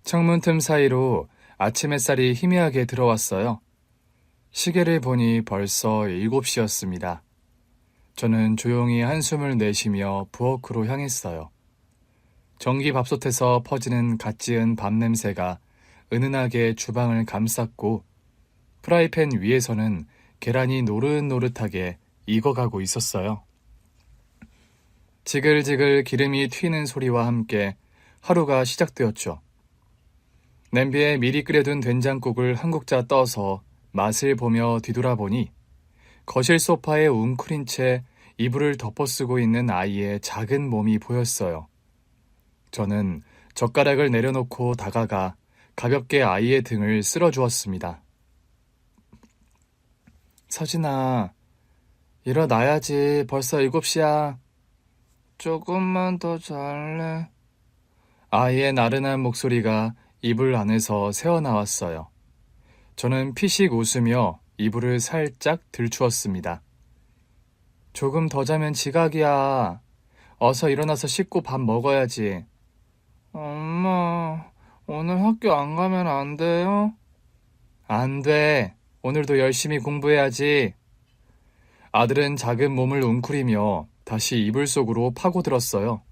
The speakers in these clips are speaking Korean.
창문 틈 사이로 아침 햇살이 희미하게 들어왔어요. 시계를 보니 벌써 7시였습니다. 저는 조용히 한숨을 내쉬며 부엌으로 향했어요. 전기밥솥에서 퍼지는 갓 지은 밥 냄새가 은은하게 주방을 감쌌고 프라이팬 위에서는 계란이 노릇노릇하게 익어가고 있었어요. 지글지글 기름이 튀는 소리와 함께 하루가 시작되었죠. 냄비에 미리 끓여둔 된장국을 한 국자 떠서 맛을 보며 뒤돌아보니 거실 소파에 웅크린 채 이불을 덮어쓰고 있는 아이의 작은 몸이 보였어요. 저는 젓가락을 내려놓고 다가가 가볍게 아이의 등을 쓸어주었습니다. 서진아, 일어나야지. 벌써 7시야. 조금만 더 잘래. 아이의 나른한 목소리가 이불 안에서 새어나왔어요. 저는 피식 웃으며 이불을 살짝 들추었습니다. 조금 더 자면 지각이야. 어서 일어나서 씻고 밥 먹어야지. 엄마, 오늘 학교 안 가면 안 돼요? 안 돼. 오늘도 열심히 공부해야지. 아들은 작은 몸을 웅크리며 다시 이불 속으로 파고들었어요.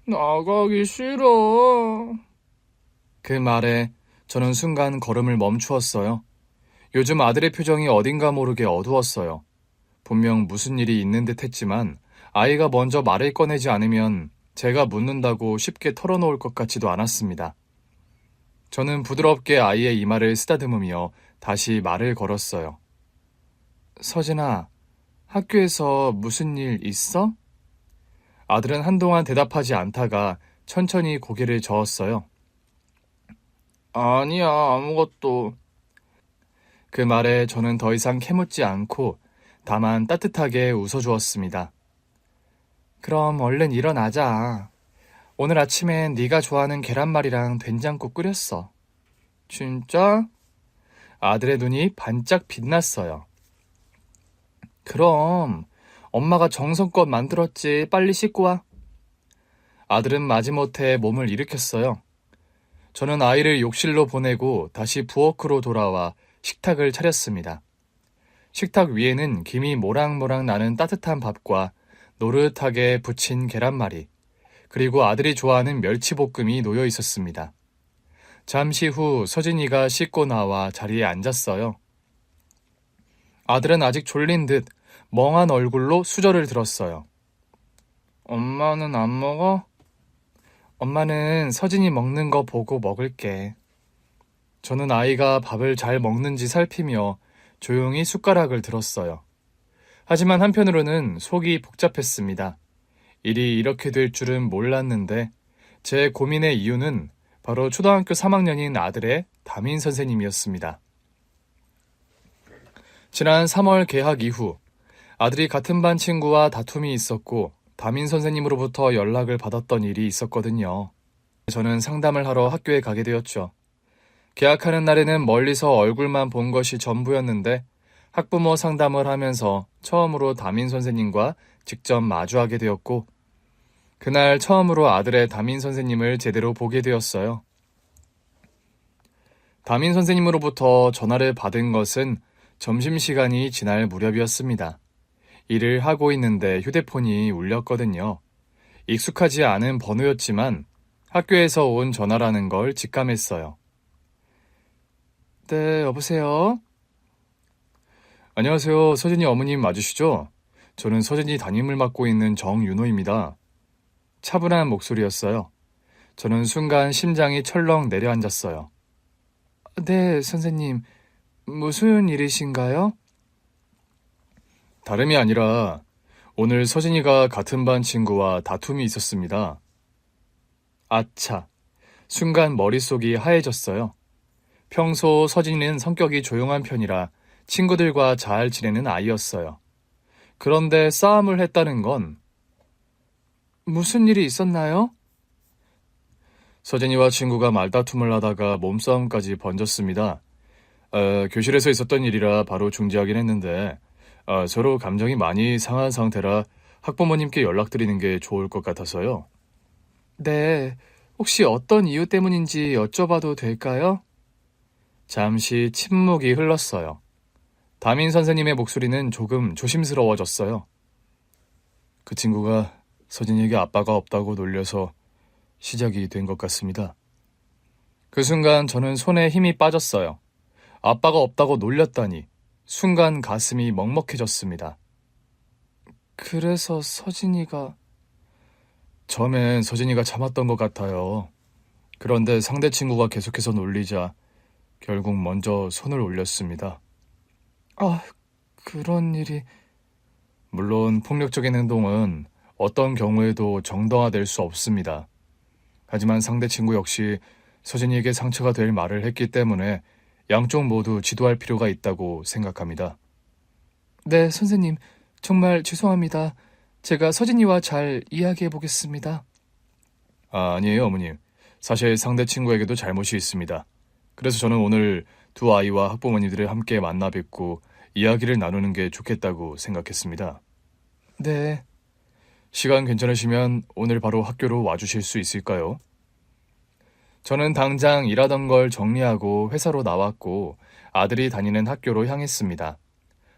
나가기 싫어. 그 말에 저는 순간 걸음을 멈추었어요. 요즘 아들의 표정이 어딘가 모르게 어두웠어요. 분명 무슨 일이 있는 듯 했지만 아이가 먼저 말을 꺼내지 않으면 제가 묻는다고 쉽게 털어놓을 것 같지도 않았습니다. 저는 부드럽게 아이의 이마를 쓰다듬으며 다시 말을 걸었어요. 서진아, 학교에서 무슨 일 있어? 아들은 한동안 대답하지 않다가 천천히 고개를 저었어요. 아니야, 아무것도. 그 말에 저는 더 이상 캐묻지 않고 다만 따뜻하게 웃어주었습니다. 그럼 얼른 일어나자. 오늘 아침엔 네가 좋아하는 계란말이랑 된장국 끓였어. 진짜? 아들의 눈이 반짝 빛났어요. 그럼 엄마가 정성껏 만들었지. 빨리 씻고 와. 아들은 마지못해 몸을 일으켰어요. 저는 아이를 욕실로 보내고 다시 부엌으로 돌아와 식탁을 차렸습니다. 식탁 위에는 김이 모락모락 나는 따뜻한 밥과 노릇하게 부친 계란말이, 그리고 아들이 좋아하는 멸치볶음이 놓여 있었습니다. 잠시 후 서진이가 씻고 나와 자리에 앉았어요. 아들은 아직 졸린 듯 멍한 얼굴로 수저를 들었어요. 엄마는 안 먹어? 엄마는 서진이 먹는 거 보고 먹을게. 저는 아이가 밥을 잘 먹는지 살피며 조용히 숟가락을 들었어요. 하지만 한편으로는 속이 복잡했습니다. 일이 이렇게 될 줄은 몰랐는데 제 고민의 이유는 바로 초등학교 3학년인 아들의 담임 선생님이었습니다. 지난 3월 개학 이후 아들이 같은 반 친구와 다툼이 있었고 담임 선생님으로부터 연락을 받았던 일이 있었거든요. 저는 상담을 하러 학교에 가게 되었죠. 개학하는 날에는 멀리서 얼굴만 본 것이 전부였는데 학부모 상담을 하면서 처음으로 담임 선생님과 직접 마주하게 되었고 그날 처음으로 아들의 담임 선생님을 제대로 보게 되었어요. 담임 선생님으로부터 전화를 받은 것은 점심시간이 지날 무렵이었습니다. 일을 하고 있는데 휴대폰이 울렸거든요. 익숙하지 않은 번호였지만 학교에서 온 전화라는 걸 직감했어요. 네, 여보세요? 안녕하세요. 서진이 어머님 맞으시죠? 저는 서진이 담임을 맡고 있는 정윤호입니다. 차분한 목소리였어요. 저는 순간 심장이 철렁 내려앉았어요. 네, 선생님. 무슨 일이신가요? 다름이 아니라 오늘 서진이가 같은 반 친구와 다툼이 있었습니다. 아차. 순간 머릿속이 하얘졌어요. 평소 서진이는 성격이 조용한 편이라 친구들과 잘 지내는 아이였어요. 그런데 싸움을 했다는 건 무슨 일이 있었나요? 서진이와 친구가 말다툼을 하다가 몸싸움까지 번졌습니다. 교실에서 있었던 일이라 바로 중지하긴 했는데 서로 감정이 많이 상한 상태라 학부모님께 연락드리는 게 좋을 것 같아서요. 네, 혹시 어떤 이유 때문인지 여쭤봐도 될까요? 잠시 침묵이 흘렀어요. 담임 선생님의 목소리는 조금 조심스러워졌어요. 그 친구가 서진이에게 아빠가 없다고 놀려서 시작이 된 것 같습니다. 그 순간 저는 손에 힘이 빠졌어요. 아빠가 없다고 놀렸다니 순간 가슴이 먹먹해졌습니다. 그래서 서진이가... 처음엔 서진이가 참았던 것 같아요. 그런데 상대 친구가 계속해서 놀리자 결국 먼저 손을 올렸습니다. 아, 그런 일이... 물론 폭력적인 행동은 어떤 경우에도 정당화될 수 없습니다. 하지만 상대 친구 역시 서진이에게 상처가 될 말을 했기 때문에 양쪽 모두 지도할 필요가 있다고 생각합니다. 네, 선생님. 정말 죄송합니다. 제가 서진이와 잘 이야기해 보겠습니다. 아니에요, 어머님. 사실 상대 친구에게도 잘못이 있습니다. 그래서 저는 오늘 두 아이와 학부모님들을 함께 만나 뵙고 이야기를 나누는 게 좋겠다고 생각했습니다. 네. 시간 괜찮으시면 오늘 바로 학교로 와주실 수 있을까요? 저는 당장 일하던 걸 정리하고 회사로 나왔고 아들이 다니는 학교로 향했습니다.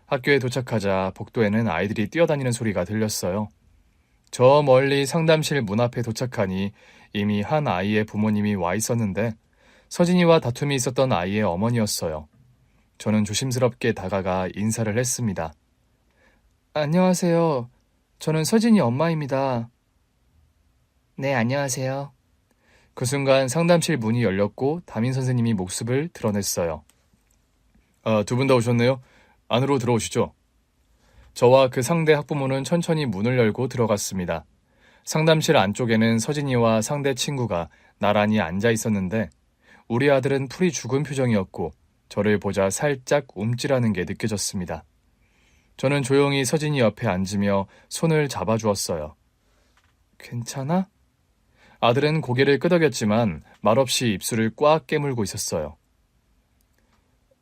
학교에 도착하자 복도에는 아이들이 뛰어다니는 소리가 들렸어요. 저 멀리 상담실 문 앞에 도착하니 이미 한 아이의 부모님이 와 있었는데 서진이와 다툼이 있었던 아이의 어머니였어요. 저는 조심스럽게 다가가 인사를 했습니다. 안녕하세요. 저는 서진이 엄마입니다. 네, 안녕하세요. 그 순간 상담실 문이 열렸고 담임 선생님이 모습을 드러냈어요. 두 분 다 오셨네요. 안으로 들어오시죠. 저와 그 상대 학부모는 천천히 문을 열고 들어갔습니다. 상담실 안쪽에는 서진이와 상대 친구가 나란히 앉아 있었는데 우리 아들은 풀이 죽은 표정이었고 저를 보자 살짝 움찔하는 게 느껴졌습니다. 저는 조용히 서진이 옆에 앉으며 손을 잡아주었어요. 괜찮아? 아들은 고개를 끄덕였지만 말없이 입술을 꽉 깨물고 있었어요.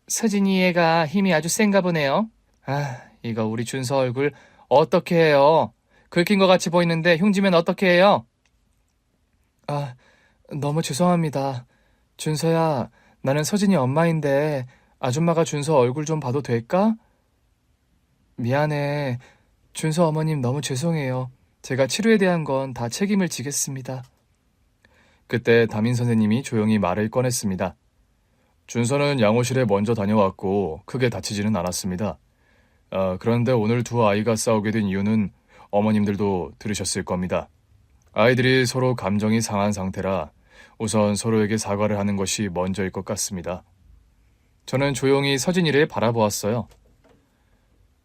서진이 애가 힘이 아주 센가 보네요. 아, 이거 우리 준서 얼굴 어떻게 해요? 긁힌 것 같이 보이는데 흉지면 어떻게 해요? 아, 너무 죄송합니다. 준서야, 나는 서진이 엄마인데 아줌마가 준서 얼굴 좀 봐도 될까? 미안해. 준서 어머님 너무 죄송해요. 제가 치료에 대한 건 다 책임을 지겠습니다. 그때 담임 선생님이 조용히 말을 꺼냈습니다. 준서는 양호실에 먼저 다녀왔고 크게 다치지는 않았습니다. 그런데 오늘 두 아이가 싸우게 된 이유는 어머님들도 들으셨을 겁니다. 아이들이 서로 감정이 상한 상태라 우선 서로에게 사과를 하는 것이 먼저일 것 같습니다. 저는 조용히 서진이를 바라보았어요.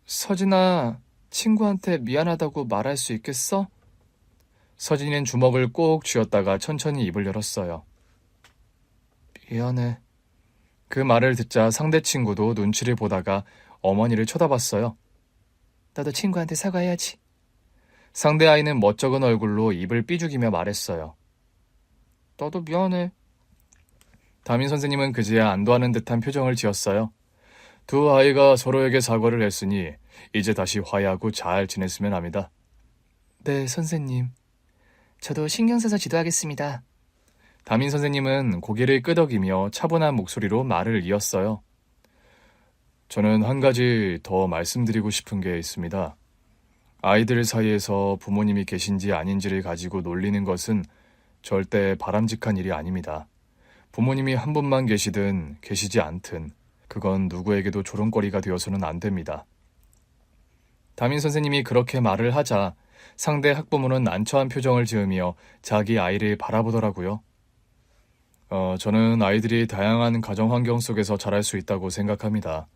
서진아, 친구한테 미안하다고 말할 수 있겠어? 서진이는 주먹을 꼭 쥐었다가 천천히 입을 열었어요. 미안해. 그 말을 듣자 상대 친구도 눈치를 보다가 어머니를 쳐다봤어요. 나도 친구한테 사과해야지. 상대 아이는 멋쩍은 얼굴로 입을 삐죽이며 말했어요. 나도 미안해. 담임 선생님은 그제야 안도하는 듯한 표정을 지었어요. 두 아이가 서로에게 사과를 했으니 이제 다시 화해하고 잘 지냈으면 합니다. 네, 선생님. 저도 신경 써서 지도하겠습니다. 담임 선생님은 고개를 끄덕이며 차분한 목소리로 말을 이었어요. 저는 한 가지 더 말씀드리고 싶은 게 있습니다. 아이들 사이에서 부모님이 계신지 아닌지를 가지고 놀리는 것은 절대 바람직한 일이 아닙니다. 부모님이 한 분만 계시든 계시지 않든 그건 누구에게도 조롱거리가 되어서는 안 됩니다. 담임 선생님이 그렇게 말을 하자 상대 학부모는 난처한 표정을 지으며 자기 아이를 바라보더라고요. 저는 아이들이 다양한 가정 환경 속에서 자랄 수 있다고 생각합니다.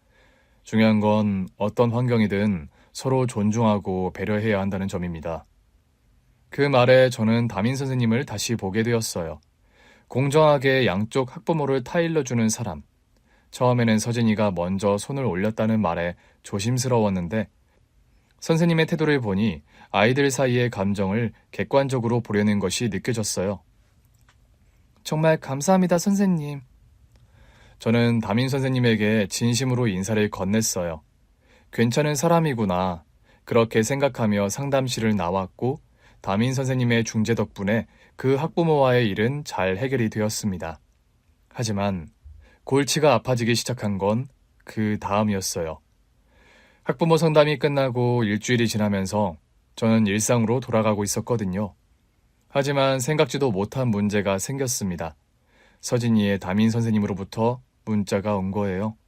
중요한 건 어떤 환경이든 서로 존중하고 배려해야 한다는 점입니다. 그 말에 저는 담임 선생님을 다시 보게 되었어요. 공정하게 양쪽 학부모를 타일러주는 사람. 처음에는 서진이가 먼저 손을 올렸다는 말에 조심스러웠는데 선생님의 태도를 보니 아이들 사이의 감정을 객관적으로 보려는 것이 느껴졌어요. 정말 감사합니다, 선생님. 저는 담임 선생님에게 진심으로 인사를 건넸어요. 괜찮은 사람이구나. 그렇게 생각하며 상담실을 나왔고 담임 선생님의 중재 덕분에 그 학부모와의 일은 잘 해결이 되었습니다. 하지만 골치가 아파지기 시작한 건 그 다음이었어요. 학부모 상담이 끝나고 일주일이 지나면서 저는 일상으로 돌아가고 있었거든요. 하지만 생각지도 못한 문제가 생겼습니다. 서진이의 담임 선생님으로부터 문자가 온 거예요.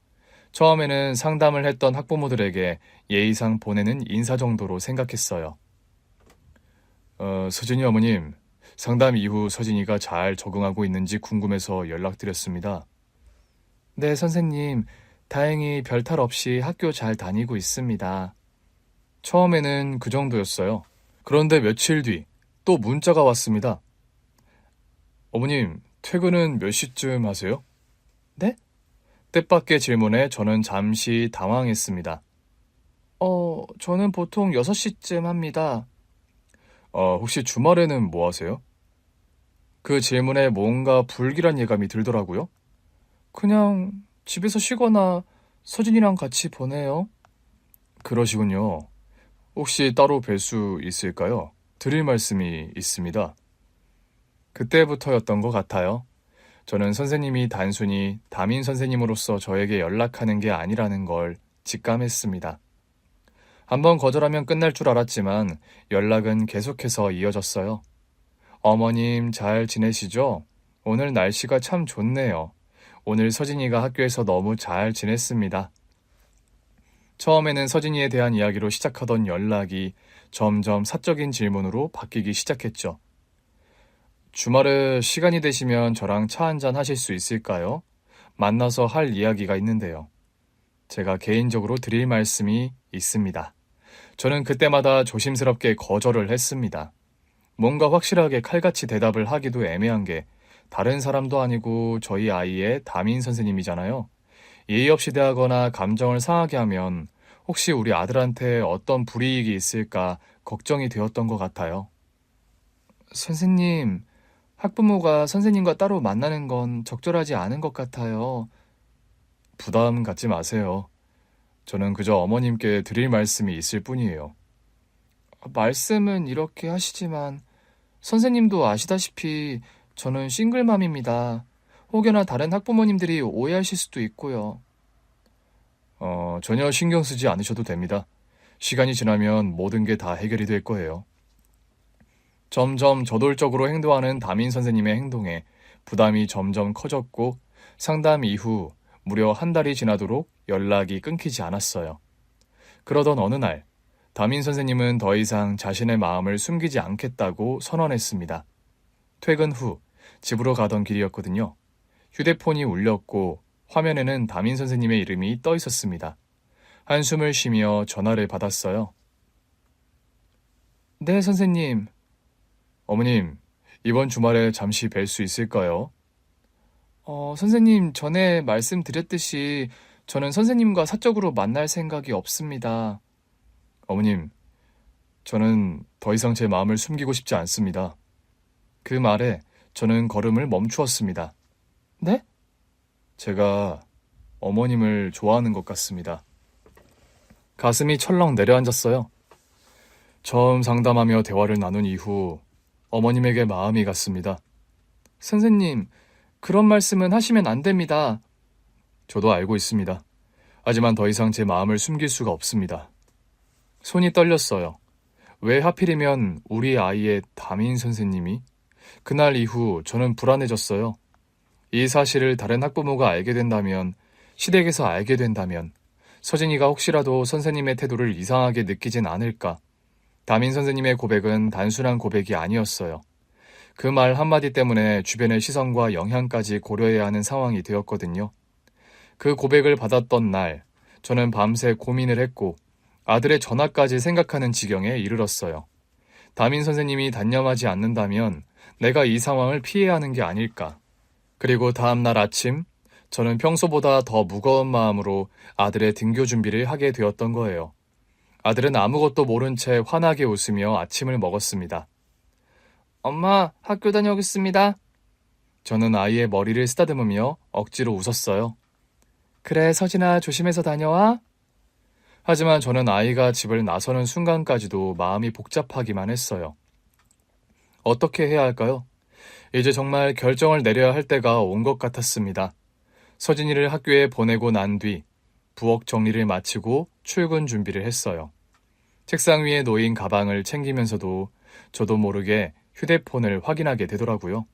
처음에는 상담을 했던 학부모들에게 예의상 보내는 인사 정도로 생각했어요. 서진이 어머님, 상담 이후 서진이가 잘 적응하고 있는지 궁금해서 연락드렸습니다. 네, 선생님. 다행히 별탈 없이 학교 잘 다니고 있습니다. 처음에는 그 정도였어요. 그런데 며칠 뒤 또 문자가 왔습니다. 어머님, 퇴근은 몇 시쯤 하세요? 네? 뜻밖의 질문에 저는 잠시 당황했습니다. 저는 보통 6시쯤 합니다. 혹시 주말에는 뭐 하세요? 그 질문에 뭔가 불길한 예감이 들더라고요. 그냥 집에서 쉬거나 서진이랑 같이 보내요. 그러시군요. 혹시 따로 뵐 수 있을까요? 드릴 말씀이 있습니다. 그때부터였던 것 같아요. 저는 선생님이 단순히 담임 선생님으로서 저에게 연락하는 게 아니라는 걸 직감했습니다. 한번 거절하면 끝날 줄 알았지만 연락은 계속해서 이어졌어요. 어머님 잘 지내시죠? 오늘 날씨가 참 좋네요. 오늘 서진이가 학교에서 너무 잘 지냈습니다. 처음에는 서진이에 대한 이야기로 시작하던 연락이 점점 사적인 질문으로 바뀌기 시작했죠. 주말에 시간이 되시면 저랑 차 한잔 하실 수 있을까요? 만나서 할 이야기가 있는데요. 제가 개인적으로 드릴 말씀이 있습니다. 저는 그때마다 조심스럽게 거절을 했습니다. 뭔가 확실하게 칼같이 대답을 하기도 애매한 게 다른 사람도 아니고 저희 아이의 담임 선생님이잖아요. 예의 없이 대하거나 감정을 상하게 하면 혹시 우리 아들한테 어떤 불이익이 있을까 걱정이 되었던 것 같아요. 선생님, 학부모가 선생님과 따로 만나는 건 적절하지 않은 것 같아요. 부담 갖지 마세요. 저는 그저 어머님께 드릴 말씀이 있을 뿐이에요. 말씀은 이렇게 하시지만 선생님도 아시다시피 저는 싱글맘입니다. 혹여나 다른 학부모님들이 오해하실 수도 있고요. 전혀 신경 쓰지 않으셔도 됩니다. 시간이 지나면 모든 게 다 해결이 될 거예요. 점점 저돌적으로 행동하는 담임 선생님의 행동에 부담이 점점 커졌고 상담 이후 무려 한 달이 지나도록 연락이 끊기지 않았어요. 그러던 어느 날 담임 선생님은 더 이상 자신의 마음을 숨기지 않겠다고 선언했습니다. 퇴근 후 집으로 가던 길이었거든요. 휴대폰이 울렸고 화면에는 담임 선생님의 이름이 떠 있었습니다. 한숨을 쉬며 전화를 받았어요. 네, 선생님. 어머님, 이번 주말에 잠시 뵐 수 있을까요? 선생님, 전에 말씀드렸듯이 저는 선생님과 사적으로 만날 생각이 없습니다. 어머님, 저는 더 이상 제 마음을 숨기고 싶지 않습니다. 그 말에 저는 걸음을 멈추었습니다. 네? 제가 어머님을 좋아하는 것 같습니다. 가슴이 철렁 내려앉았어요. 처음 상담하며 대화를 나눈 이후 어머님에게 마음이 갔습니다. 선생님, 그런 말씀은 하시면 안 됩니다. 저도 알고 있습니다. 하지만 더 이상 제 마음을 숨길 수가 없습니다. 손이 떨렸어요. 왜 하필이면 우리 아이의 담임 선생님이? 그날 이후 저는 불안해졌어요. 이 사실을 다른 학부모가 알게 된다면, 시댁에서 알게 된다면, 서진이가 혹시라도 선생님의 태도를 이상하게 느끼진 않을까. 담임 선생님의 고백은 단순한 고백이 아니었어요. 그 말 한마디 때문에 주변의 시선과 영향까지 고려해야 하는 상황이 되었거든요. 그 고백을 받았던 날, 저는 밤새 고민을 했고 아들의 전화까지 생각하는 지경에 이르렀어요. 담임 선생님이 단념하지 않는다면 내가 이 상황을 피해야 하는 게 아닐까. 그리고 다음 날 아침, 저는 평소보다 더 무거운 마음으로 아들의 등교 준비를 하게 되었던 거예요. 아들은 아무것도 모른 채 환하게 웃으며 아침을 먹었습니다. 엄마, 학교 다녀오겠습니다. 저는 아이의 머리를 쓰다듬으며 억지로 웃었어요. 그래, 서진아, 조심해서 다녀와. 하지만 저는 아이가 집을 나서는 순간까지도 마음이 복잡하기만 했어요. 어떻게 해야 할까요? 이제 정말 결정을 내려야 할 때가 온 것 같았습니다. 서진이를 학교에 보내고 난 뒤 부엌 정리를 마치고 출근 준비를 했어요. 책상 위에 놓인 가방을 챙기면서도 저도 모르게 휴대폰을 확인하게 되더라고요.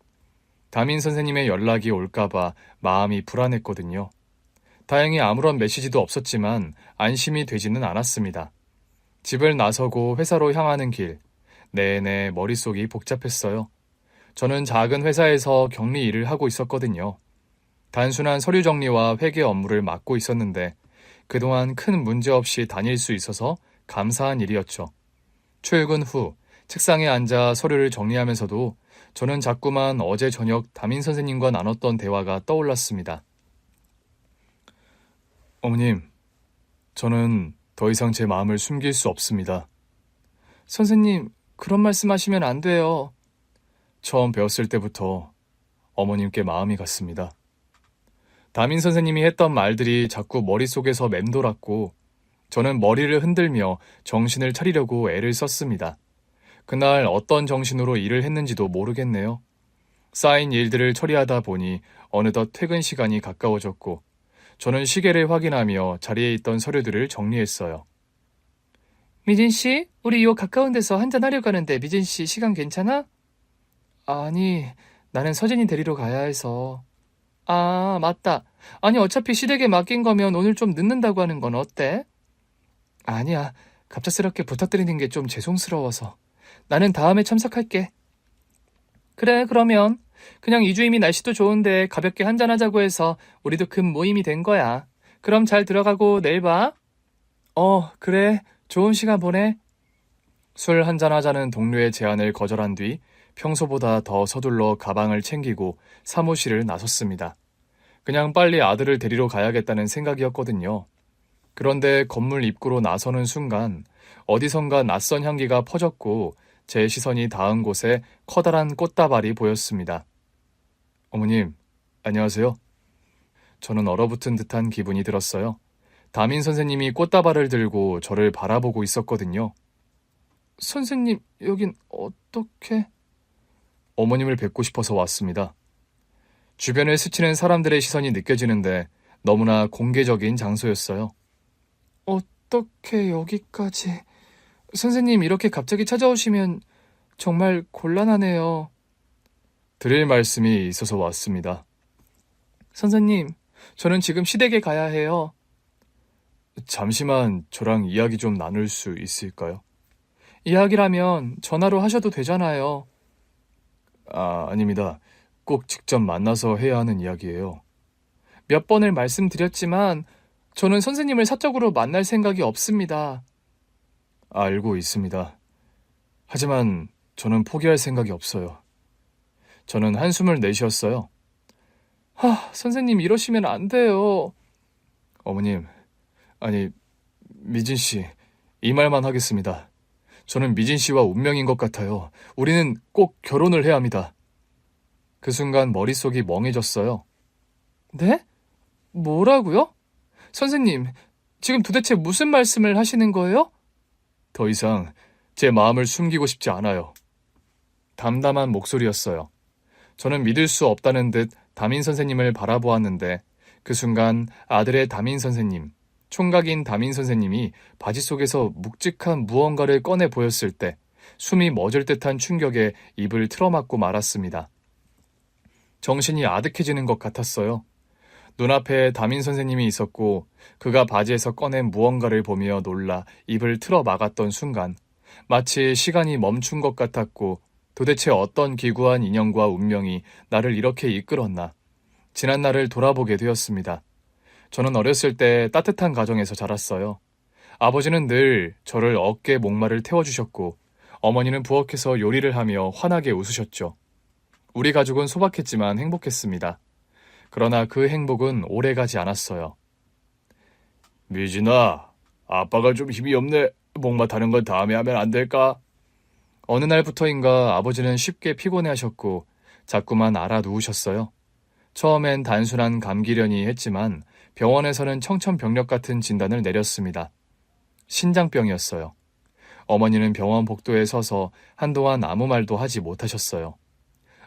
담임 선생님의 연락이 올까봐 마음이 불안했거든요. 다행히 아무런 메시지도 없었지만 안심이 되지는 않았습니다. 집을 나서고 회사로 향하는 길, 내내 머릿속이 복잡했어요. 저는 작은 회사에서 격리 일을 하고 있었거든요. 단순한 서류 정리와 회계 업무를 맡고 있었는데 그동안 큰 문제 없이 다닐 수 있어서 감사한 일이었죠. 출근 후 책상에 앉아 서류를 정리하면서도 저는 자꾸만 어제 저녁 담임 선생님과 나눴던 대화가 떠올랐습니다. 어머님, 저는 더 이상 제 마음을 숨길 수 없습니다. 선생님, 그런 말씀하시면 안 돼요. 처음 배웠을 때부터 어머님께 마음이 갔습니다. 담임 선생님이 했던 말들이 자꾸 머릿속에서 맴돌았고 저는 머리를 흔들며 정신을 차리려고 애를 썼습니다. 그날 어떤 정신으로 일을 했는지도 모르겠네요. 쌓인 일들을 처리하다 보니 어느덧 퇴근 시간이 가까워졌고 저는 시계를 확인하며 자리에 있던 서류들을 정리했어요. 미진 씨, 우리 요 가까운 데서 한잔 하려고 하는데 미진 씨 시간 괜찮아? 아니, 나는 서진이 데리러 가야 해서. 아, 맞다. 아니, 어차피 시댁에 맡긴 거면 오늘 좀 늦는다고 하는 건 어때? 아니야, 갑작스럽게 부탁드리는 게 좀 죄송스러워서. 나는 다음에 참석할게. 그래, 그러면 그냥 이주임이 날씨도 좋은데 가볍게 한잔하자고 해서 우리도 금 모임이 된 거야. 그럼 잘 들어가고 내일 봐. 그래. 좋은 시간 보내. 술 한잔하자는 동료의 제안을 거절한 뒤 평소보다 더 서둘러 가방을 챙기고 사무실을 나섰습니다. 그냥 빨리 아들을 데리러 가야겠다는 생각이었거든요. 그런데 건물 입구로 나서는 순간 어디선가 낯선 향기가 퍼졌고 제 시선이 닿은 곳에 커다란 꽃다발이 보였습니다. 어머님, 안녕하세요. 저는 얼어붙은 듯한 기분이 들었어요. 담임 선생님이 꽃다발을 들고 저를 바라보고 있었거든요. 선생님, 여긴 어떻게? 어머님을 뵙고 싶어서 왔습니다. 주변을 스치는 사람들의 시선이 느껴지는데 너무나 공개적인 장소였어요. 어떻게 여기까지? 선생님, 이렇게 갑자기 찾아오시면 정말 곤란하네요. 드릴 말씀이 있어서 왔습니다. 선생님, 저는 지금 시댁에 가야 해요. 잠시만 저랑 이야기 좀 나눌 수 있을까요? 이야기라면 전화로 하셔도 되잖아요. 아닙니다. 꼭 직접 만나서 해야 하는 이야기예요. 몇 번을 말씀드렸지만 저는 선생님을 사적으로 만날 생각이 없습니다. 알고 있습니다. 하지만 저는 포기할 생각이 없어요. 저는 한숨을 내쉬었어요. 선생님 이러시면 안 돼요. 어머님, 아니, 미진 씨, 이 말만 하겠습니다. 저는 미진 씨와 운명인 것 같아요. 우리는 꼭 결혼을 해야 합니다. 그 순간 머릿속이 멍해졌어요. 네? 뭐라고요? 선생님, 지금 도대체 무슨 말씀을 하시는 거예요? 더 이상 제 마음을 숨기고 싶지 않아요. 담담한 목소리였어요. 저는 믿을 수 없다는 듯 담임 선생님을 바라보았는데 그 순간 아들의 담임 선생님, 총각인 담임 선생님이 바지 속에서 묵직한 무언가를 꺼내 보였을 때 숨이 멎을 듯한 충격에 입을 틀어막고 말았습니다. 정신이 아득해지는 것 같았어요. 눈앞에 담임 선생님이 있었고 그가 바지에서 꺼낸 무언가를 보며 놀라 입을 틀어 막았던 순간 마치 시간이 멈춘 것 같았고 도대체 어떤 기구한 인연과 운명이 나를 이렇게 이끌었나. 지난 날을 돌아보게 되었습니다. 저는 어렸을 때 따뜻한 가정에서 자랐어요. 아버지는 늘 저를 어깨 목마를 태워주셨고 어머니는 부엌에서 요리를 하며 환하게 웃으셨죠. 우리 가족은 소박했지만 행복했습니다. 그러나 그 행복은 오래가지 않았어요. 미진아, 아빠가 좀 힘이 없네. 목마 타는 건 다음에 하면 안 될까? 어느 날부터인가 아버지는 쉽게 피곤해하셨고 자꾸만 알아 누우셨어요. 처음엔 단순한 감기려니 했지만 병원에서는 청천벽력 같은 진단을 내렸습니다. 신장병이었어요. 어머니는 병원 복도에 서서 한동안 아무 말도 하지 못하셨어요.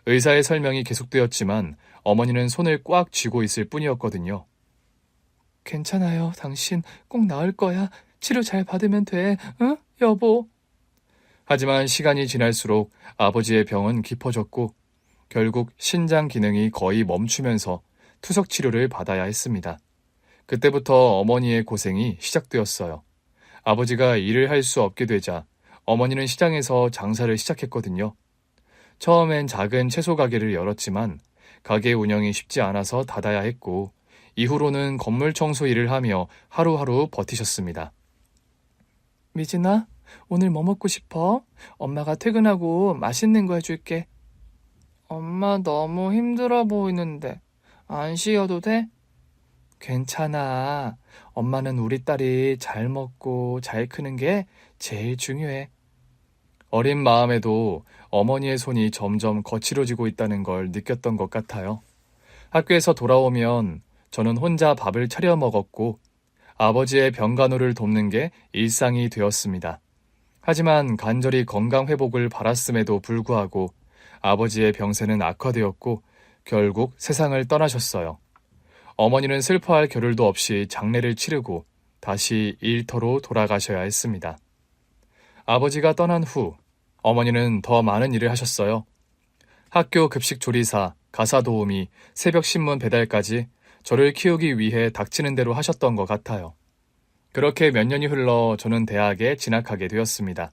의사의 설명이 계속되었지만 어머니는 손을 꽉 쥐고 있을 뿐이었거든요. 괜찮아요. 당신 꼭 나을 거야. 치료 잘 받으면 돼. 응? 여보. 하지만 시간이 지날수록 아버지의 병은 깊어졌고 결국 신장 기능이 거의 멈추면서 투석 치료를 받아야 했습니다. 그때부터 어머니의 고생이 시작되었어요. 아버지가 일을 할 수 없게 되자 어머니는 시장에서 장사를 시작했거든요. 처음엔 작은 채소 가게를 열었지만 가게 운영이 쉽지 않아서 닫아야 했고 이후로는 건물 청소 일을 하며 하루하루 버티셨습니다. 미진아, 오늘 뭐 먹고 싶어? 엄마가 퇴근하고 맛있는 거 해줄게. 엄마 너무 힘들어 보이는데 안 쉬어도 돼? 괜찮아. 엄마는 우리 딸이 잘 먹고 잘 크는 게 제일 중요해. 어린 마음에도 어머니의 손이 점점 거칠어지고 있다는 걸 느꼈던 것 같아요. 학교에서 돌아오면 저는 혼자 밥을 차려 먹었고 아버지의 병간호를 돕는 게 일상이 되었습니다. 하지만 간절히 건강 회복을 바랐음에도 불구하고 아버지의 병세는 악화되었고 결국 세상을 떠나셨어요. 어머니는 슬퍼할 겨를도 없이 장례를 치르고 다시 일터로 돌아가셔야 했습니다. 아버지가 떠난 후 어머니는 더 많은 일을 하셨어요. 학교 급식 조리사, 가사 도우미, 새벽 신문 배달까지 저를 키우기 위해 닥치는 대로 하셨던 것 같아요. 그렇게 몇 년이 흘러 저는 대학에 진학하게 되었습니다.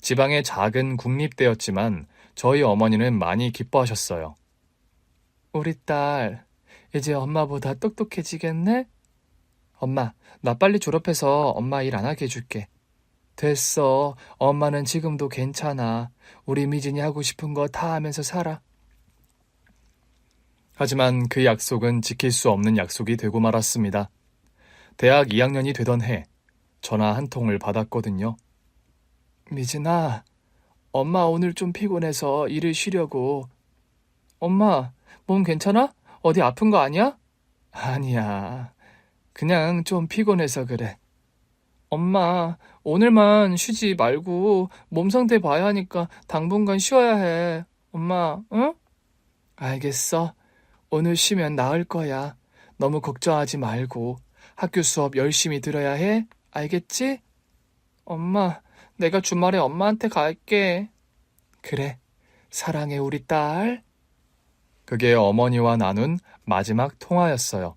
지방의 작은 국립대였지만 저희 어머니는 많이 기뻐하셨어요. 우리 딸, 이제 엄마보다 똑똑해지겠네? 엄마, 나 빨리 졸업해서 엄마 일 안 하게 해줄게. 됐어. 엄마는 지금도 괜찮아. 우리 미진이 하고 싶은 거 다 하면서 살아. 하지만 그 약속은 지킬 수 없는 약속이 되고 말았습니다. 대학 2학년이 되던 해, 전화 한 통을 받았거든요. 미진아, 엄마 오늘 좀 피곤해서 일을 쉬려고. 엄마, 몸 괜찮아? 어디 아픈 거 아니야? 아니야. 그냥 좀 피곤해서 그래. 엄마, 오늘만 쉬지 말고 몸 상태 봐야 하니까 당분간 쉬어야 해. 엄마, 응? 알겠어. 오늘 쉬면 나을 거야. 너무 걱정하지 말고 학교 수업 열심히 들어야 해. 알겠지? 엄마, 내가 주말에 엄마한테 갈게. 그래, 사랑해 우리 딸. 그게 어머니와 나눈 마지막 통화였어요.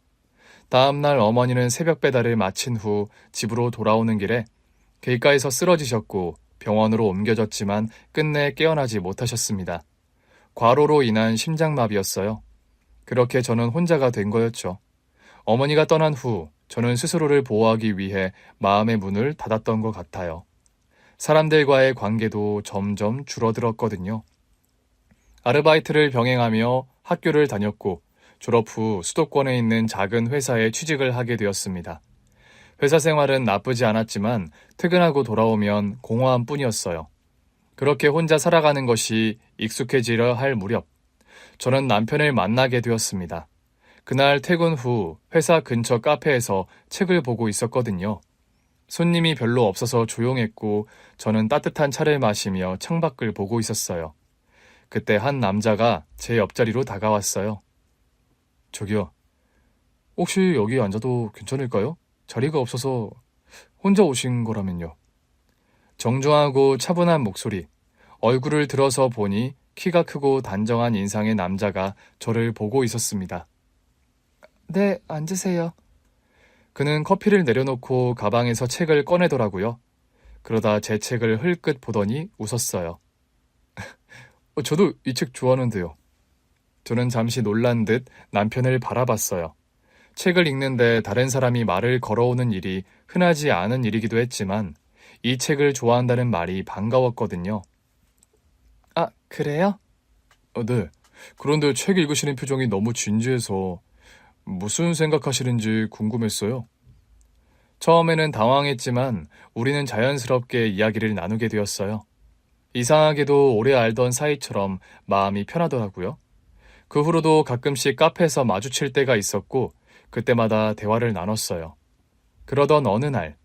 다음날 어머니는 새벽 배달을 마친 후 집으로 돌아오는 길에 길가에서 쓰러지셨고 병원으로 옮겨졌지만 끝내 깨어나지 못하셨습니다. 과로로 인한 심장마비였어요. 그렇게 저는 혼자가 된 거였죠. 어머니가 떠난 후 저는 스스로를 보호하기 위해 마음의 문을 닫았던 것 같아요. 사람들과의 관계도 점점 줄어들었거든요. 아르바이트를 병행하며 학교를 다녔고 졸업 후 수도권에 있는 작은 회사에 취직을 하게 되었습니다. 회사 생활은 나쁘지 않았지만 퇴근하고 돌아오면 공허한 뿐이었어요. 그렇게 혼자 살아가는 것이 익숙해지려 할 무렵, 저는 남편을 만나게 되었습니다. 그날 퇴근 후 회사 근처 카페에서 책을 보고 있었거든요. 손님이 별로 없어서 조용했고 저는 따뜻한 차를 마시며 창밖을 보고 있었어요. 그때 한 남자가 제 옆자리로 다가왔어요. 저기요, 혹시 여기 앉아도 괜찮을까요? 자리가 없어서 혼자 오신 거라면요. 정중하고 차분한 목소리, 얼굴을 들어서 보니 키가 크고 단정한 인상의 남자가 저를 보고 있었습니다. 네, 앉으세요. 그는 커피를 내려놓고 가방에서 책을 꺼내더라고요. 그러다 제 책을 흘끗 보더니 웃었어요. 저도 이 책 좋아하는데요. 저는 잠시 놀란 듯 남편을 바라봤어요. 책을 읽는데 다른 사람이 말을 걸어오는 일이 흔하지 않은 일이기도 했지만 이 책을 좋아한다는 말이 반가웠거든요. 아, 그래요? 네. 그런데 책 읽으시는 표정이 너무 진지해서 무슨 생각하시는지 궁금했어요. 처음에는 당황했지만 우리는 자연스럽게 이야기를 나누게 되었어요. 이상하게도 오래 알던 사이처럼 마음이 편하더라고요. 그 후로도 가끔씩 카페에서 마주칠 때가 있었고 그때마다 대화를 나눴어요. 그러던 어느 날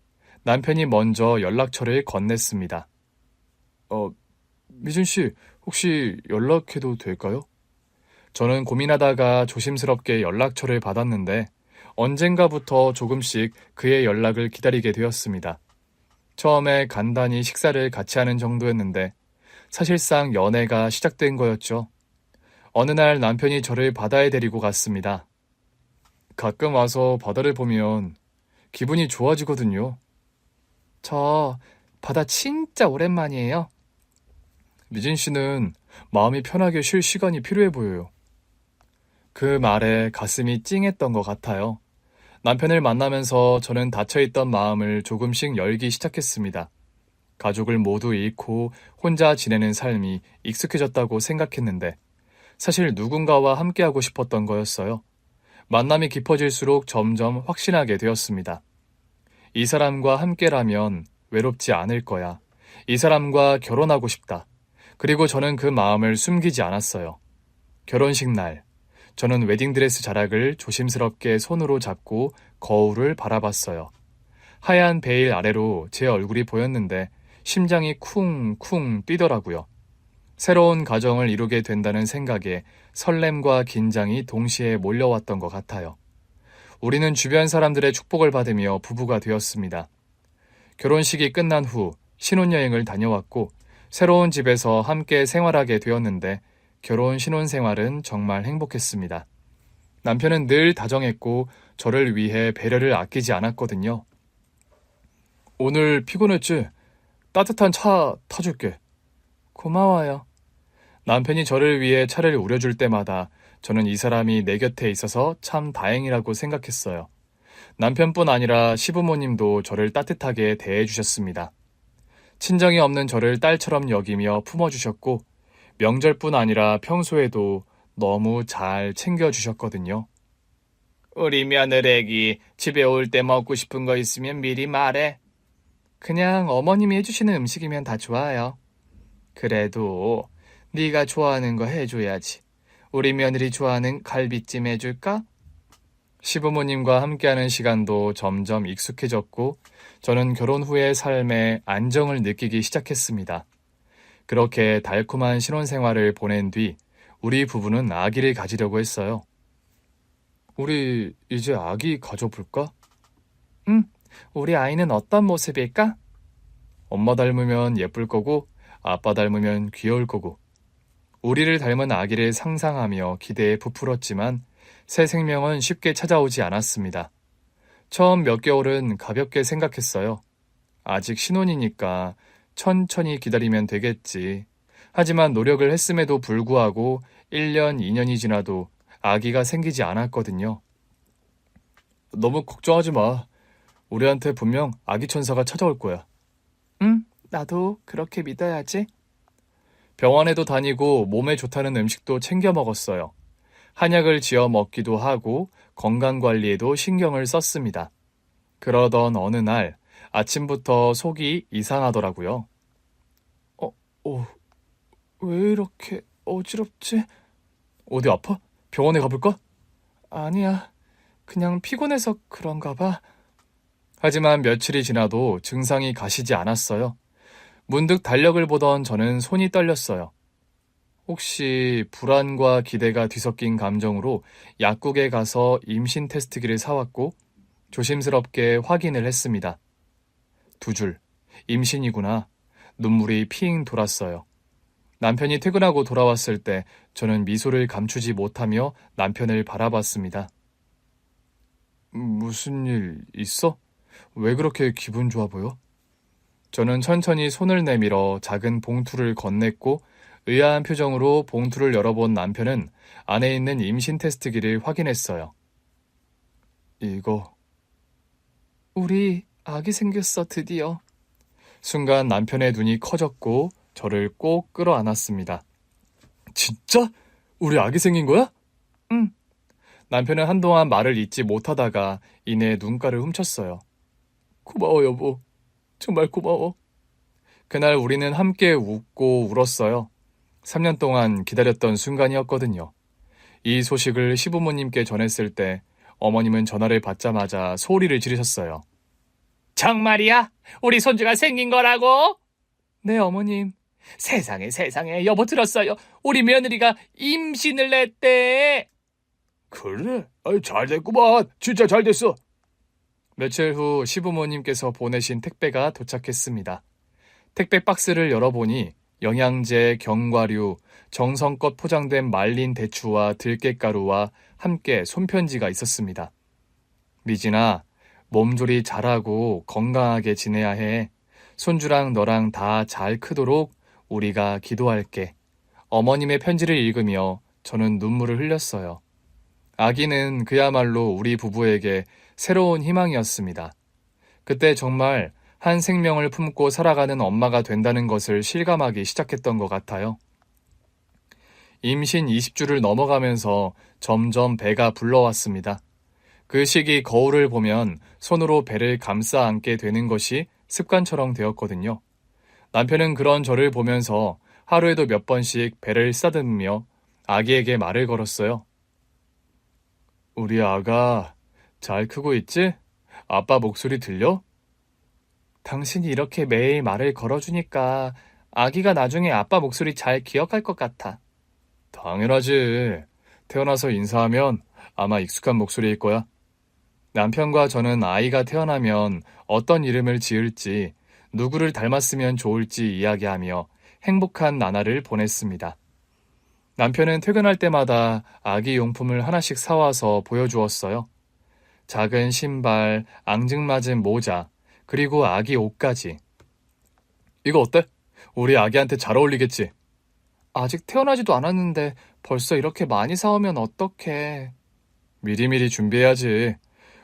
남편이 먼저 연락처를 건넸습니다. 미준 씨, 혹시 연락해도 될까요? 저는 고민하다가 조심스럽게 연락처를 받았는데 언젠가부터 조금씩 그의 연락을 기다리게 되었습니다. 처음에 간단히 식사를 같이 하는 정도였는데 사실상 연애가 시작된 거였죠. 어느 날 남편이 저를 바다에 데리고 갔습니다. 가끔 와서 바다를 보면 기분이 좋아지거든요. 저 바다 진짜 오랜만이에요. 미진 씨는 마음이 편하게 쉴 시간이 필요해 보여요. 그 말에 가슴이 찡했던 것 같아요. 남편을 만나면서 저는 닫혀있던 마음을 조금씩 열기 시작했습니다. 가족을 모두 잃고 혼자 지내는 삶이 익숙해졌다고 생각했는데 사실 누군가와 함께하고 싶었던 거였어요. 만남이 깊어질수록 점점 확신하게 되었습니다. 이 사람과 함께라면 외롭지 않을 거야. 이 사람과 결혼하고 싶다. 그리고 저는 그 마음을 숨기지 않았어요. 결혼식 날, 저는 웨딩드레스 자락을 조심스럽게 손으로 잡고 거울을 바라봤어요. 하얀 베일 아래로 제 얼굴이 보였는데 심장이 쿵쿵 뛰더라고요. 새로운 가정을 이루게 된다는 생각에 설렘과 긴장이 동시에 몰려왔던 것 같아요. 우리는 주변 사람들의 축복을 받으며 부부가 되었습니다. 결혼식이 끝난 후 신혼여행을 다녀왔고 새로운 집에서 함께 생활하게 되었는데 결혼 신혼생활은 정말 행복했습니다. 남편은 늘 다정했고 저를 위해 배려를 아끼지 않았거든요. 오늘 피곤했지? 따뜻한 차 타줄게. 고마워요. 남편이 저를 위해 차를 우려줄 때마다 저는 이 사람이 내 곁에 있어서 참 다행이라고 생각했어요. 남편뿐 아니라 시부모님도 저를 따뜻하게 대해주셨습니다. 친정이 없는 저를 딸처럼 여기며 품어주셨고 명절뿐 아니라 평소에도 너무 잘 챙겨주셨거든요. 우리 며느리기 집에 올 때 먹고 싶은 거 있으면 미리 말해. 그냥 어머님이 해주시는 음식이면 다 좋아요. 그래도 네가 좋아하는 거 해줘야지. 우리 며느리 좋아하는 갈비찜 해줄까? 시부모님과 함께하는 시간도 점점 익숙해졌고 저는 결혼 후의 삶에 안정을 느끼기 시작했습니다. 그렇게 달콤한 신혼생활을 보낸 뒤 우리 부부는 아기를 가지려고 했어요. 우리 이제 아기 가져볼까? 응, 우리 아이는 어떤 모습일까? 엄마 닮으면 예쁠 거고 아빠 닮으면 귀여울 거고 우리를 닮은 아기를 상상하며 기대에 부풀었지만 새 생명은 쉽게 찾아오지 않았습니다. 처음 몇 개월은 가볍게 생각했어요. 아직 신혼이니까 천천히 기다리면 되겠지. 하지만 노력을 했음에도 불구하고 1년, 2년이 지나도 아기가 생기지 않았거든요. 너무 걱정하지 마. 우리한테 분명 아기 천사가 찾아올 거야. 응, 나도 그렇게 믿어야지. 병원에도 다니고 몸에 좋다는 음식도 챙겨 먹었어요. 한약을 지어 먹기도 하고 건강관리에도 신경을 썼습니다. 그러던 어느 날 아침부터 속이 이상하더라고요. 왜 이렇게 어지럽지? 어디 아파? 병원에 가볼까? 아니야, 그냥 피곤해서 그런가 봐. 하지만 며칠이 지나도 증상이 가시지 않았어요. 문득 달력을 보던 저는 손이 떨렸어요. 혹시 불안과 기대가 뒤섞인 감정으로 약국에 가서 임신 테스트기를 사왔고 조심스럽게 확인을 했습니다. 2줄, 임신이구나. 눈물이 핑 돌았어요. 남편이 퇴근하고 돌아왔을 때 저는 미소를 감추지 못하며 남편을 바라봤습니다. 무슨 일 있어? 왜 그렇게 기분 좋아 보여? 저는 천천히 손을 내밀어 작은 봉투를 건넸고 의아한 표정으로 봉투를 열어본 남편은 안에 있는 임신 테스트기를 확인했어요. 이거... 우리 아기 생겼어, 드디어. 순간 남편의 눈이 커졌고 저를 꼭 끌어안았습니다. 진짜? 우리 아기 생긴 거야? 응. 남편은 한동안 말을 잇지 못하다가 이내 눈가를 훔쳤어요. 고마워, 여보. 정말 고마워. 그날 우리는 함께 웃고 울었어요. 3년 동안 기다렸던 순간이었거든요. 이 소식을 시부모님께 전했을 때 어머님은 전화를 받자마자 소리를 지르셨어요. 정말이야? 우리 손주가 생긴 거라고? 네, 어머님. 세상에 세상에 여보 들었어요. 우리 며느리가 임신을 했대. 그래? 잘 됐구만. 진짜 잘 됐어. 며칠 후 시부모님께서 보내신 택배가 도착했습니다. 택배 박스를 열어보니 영양제, 견과류, 정성껏 포장된 말린 대추와 들깨가루와 함께 손편지가 있었습니다. 미진아, 몸조리 잘하고 건강하게 지내야 해. 손주랑 너랑 다 잘 크도록 우리가 기도할게. 어머님의 편지를 읽으며 저는 눈물을 흘렸어요. 아기는 그야말로 우리 부부에게 새로운 희망이었습니다. 그때 정말 한 생명을 품고 살아가는 엄마가 된다는 것을 실감하기 시작했던 것 같아요. 임신 20주를 넘어가면서 점점 배가 불러왔습니다. 그 시기 거울을 보면 손으로 배를 감싸 안게 되는 것이 습관처럼 되었거든요. 남편은 그런 저를 보면서 하루에도 몇 번씩 배를 쓰다듬으며 아기에게 말을 걸었어요. 우리 아가 잘 크고 있지? 아빠 목소리 들려? 당신이 이렇게 매일 말을 걸어주니까 아기가 나중에 아빠 목소리 잘 기억할 것 같아. 당연하지. 태어나서 인사하면 아마 익숙한 목소리일 거야. 남편과 저는 아이가 태어나면 어떤 이름을 지을지, 누구를 닮았으면 좋을지 이야기하며 행복한 나날을 보냈습니다. 남편은 퇴근할 때마다 아기 용품을 하나씩 사와서 보여주었어요. 작은 신발, 앙증맞은 모자, 그리고 아기 옷까지. 이거 어때? 우리 아기한테 잘 어울리겠지? 아직 태어나지도 않았는데 벌써 이렇게 많이 사오면 어떡해. 미리미리 준비해야지.